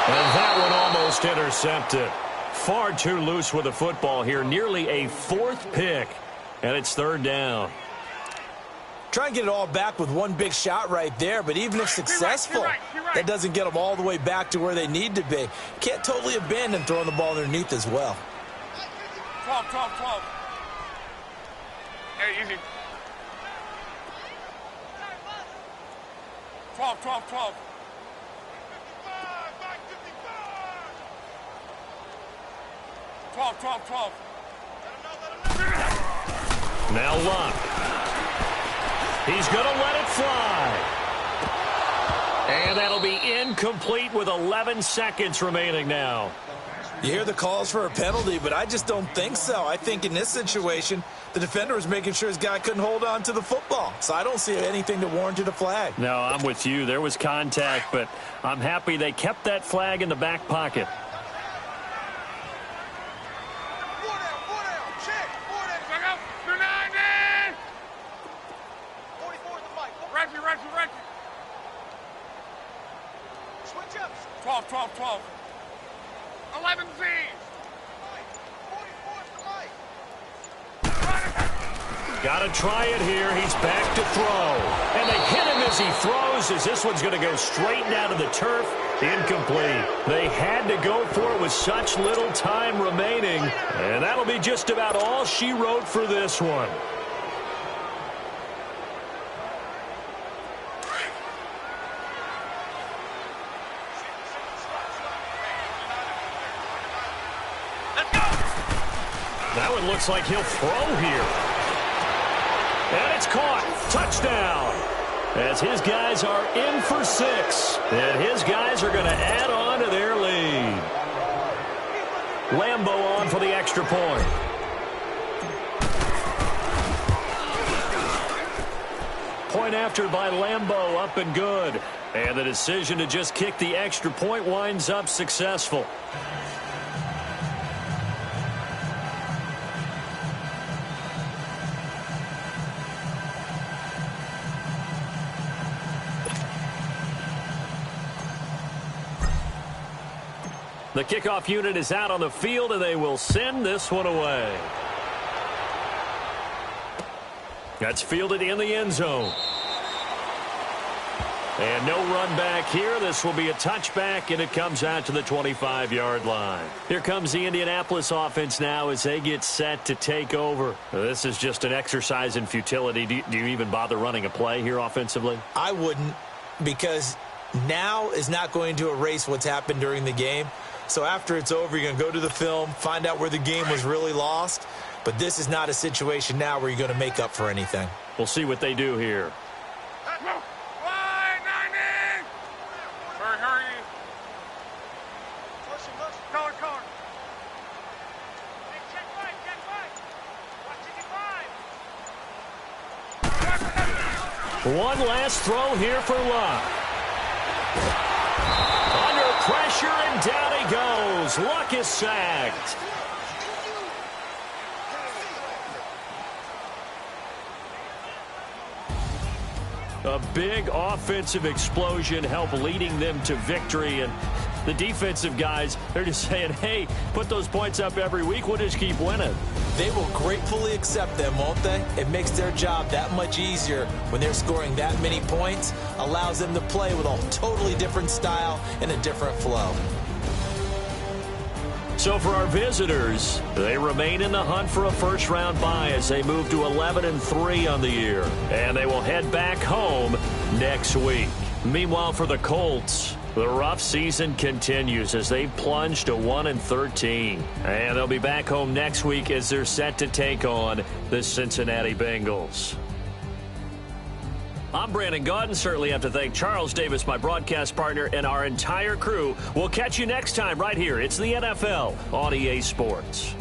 And that one almost intercepted. Far too loose with the football here. Nearly a 4th pick. And it's 3rd down.
Try and get it all back with one big shot right there, but even if successful, that doesn't get them all the way back to where they need to be. Can't totally abandon throwing the ball underneath as well.
12. Hey, easy. 12. 12.
Now Luck. He's going to let it fly. And that'll be incomplete with 11 seconds remaining now.
You hear the calls for a penalty, but I just don't think so. I think in this situation, the defender was making sure his guy couldn't hold on to the football. So I don't see anything to warrant a flag.
No, I'm with you. There was contact, but I'm happy they kept that flag in the back pocket.
Reggie. 12. 11 Z.
Got to try it here. He's back to throw. And they hit him as he throws, as this one's going to go straight down to the turf. Incomplete. They had to go for it with such little time remaining. And that'll be just about all she wrote for this one. That one looks like he'll throw here. And it's caught. Touchdown. As his guys are in for 6. And his guys are going to add on to their lead. Lambo on for the extra point. Point after by Lambo, up and good. And the decision to just kick the extra point winds up successful. The kickoff unit is out on the field, and they will send this one away. That's fielded in the end zone. And no run back here. This will be a touchback, and it comes out to the 25-yard line. Here comes the Indianapolis offense now as they get set to take over. This is just an exercise in futility. Do you even bother running a play here offensively?
I wouldn't, because now is not going to erase what's happened during the game. So after it's over, you're going to go to the film, find out where the game was really lost. But this is not a situation now where you're going to make up for anything.
We'll see what they do here.
Hurry. Color.
One last throw here for Luck. Under pressure, and down he goes. Luck is sacked. A big offensive explosion helped leading them to victory. And the defensive guys, they're just saying, hey, put those points up every week. We'll just keep winning.
They will gratefully accept them, won't they? It makes their job that much easier when they're scoring that many points. Allows them to play with a totally different style and a different flow.
So for our visitors, they remain in the hunt for a first-round bye as they move to 11-3 on the year. And they will head back home next week. Meanwhile, for the Colts, the rough season continues as they plunge to 1-13. And they'll be back home next week as they're set to take on the Cincinnati Bengals. I'm Brandon Gaudin. Certainly have to thank Charles Davis, my broadcast partner, and our entire crew. We'll catch you next time right here. It's the NFL on EA Sports.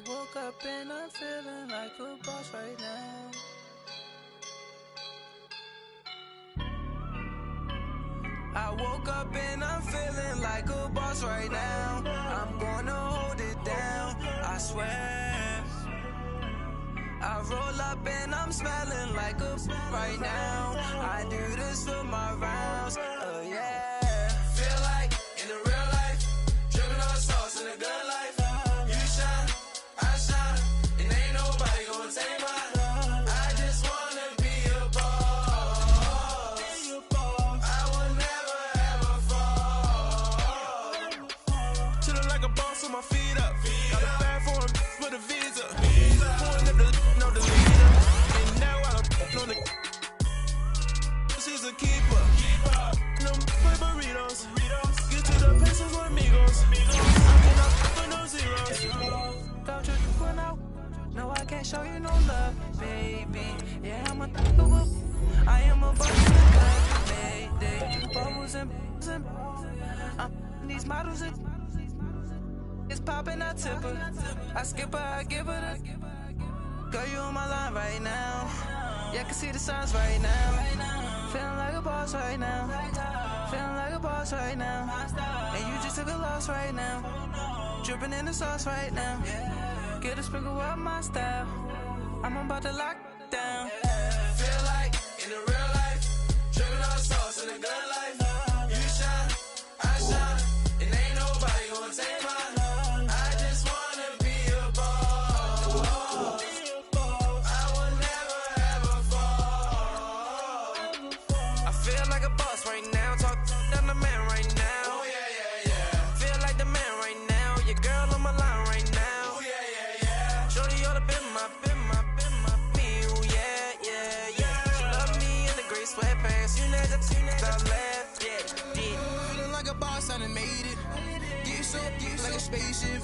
woke up and I'm feeling like a boss right now. I woke up and I'm feeling like a boss right now. I'm gonna hold it down, I swear. I roll up and I'm smelling like a right now. I do this for my rounds, yeah. Feel like in the real life, dripping on sauce in the good life. You shine, I shine, and ain't nobody gonna take mine. I just wanna be a boss. I will never ever fall. Chillin' like a boss with my feet up. Got a bag for him with a visa. Pulling up the leader. And now I don't on the. She's a keeper. No burritos. Get to the pesos with amigos. I cannot for no zeros. Don't you run out? No, I can't show you no love, baby. Yeah, I'm a I am a boss in the club, baby. Bubbles and these models are. It's poppin', I tip her. I skip her, I give her the. Girl, you on my line right now. Yeah, I can see the signs right now. Feeling like a boss right now. Feeling like a boss right now. And you just took a loss right now. Dripping in the sauce right now. Get a sprinkle up my style. I'm about to lock down. Feel like in the real life, dripping on sauce in the good life. You shine, I shine, and ain't nobody gonna take mine. I just wanna be a boss. I will never ever fall. I feel like a boss right now. Talk to the man right now. Oh yeah, yeah, yeah. Feel like the man right now. Your girl on my line right now. Oh yeah, yeah, yeah. Shorty oughta been my me. Oh yeah, yeah, yeah. She love me in the gray sweatpants. You never stop left, yeah. Feeling like a boss, I done made it. Get so like a spaceship.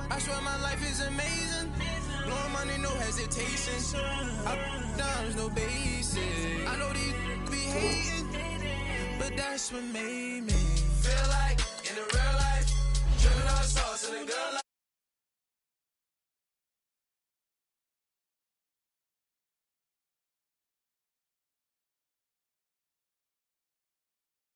I swear my life is amazing. Blowing money, no hesitation. Up, downs, no basic. I know these be hating, but that's what made me feel like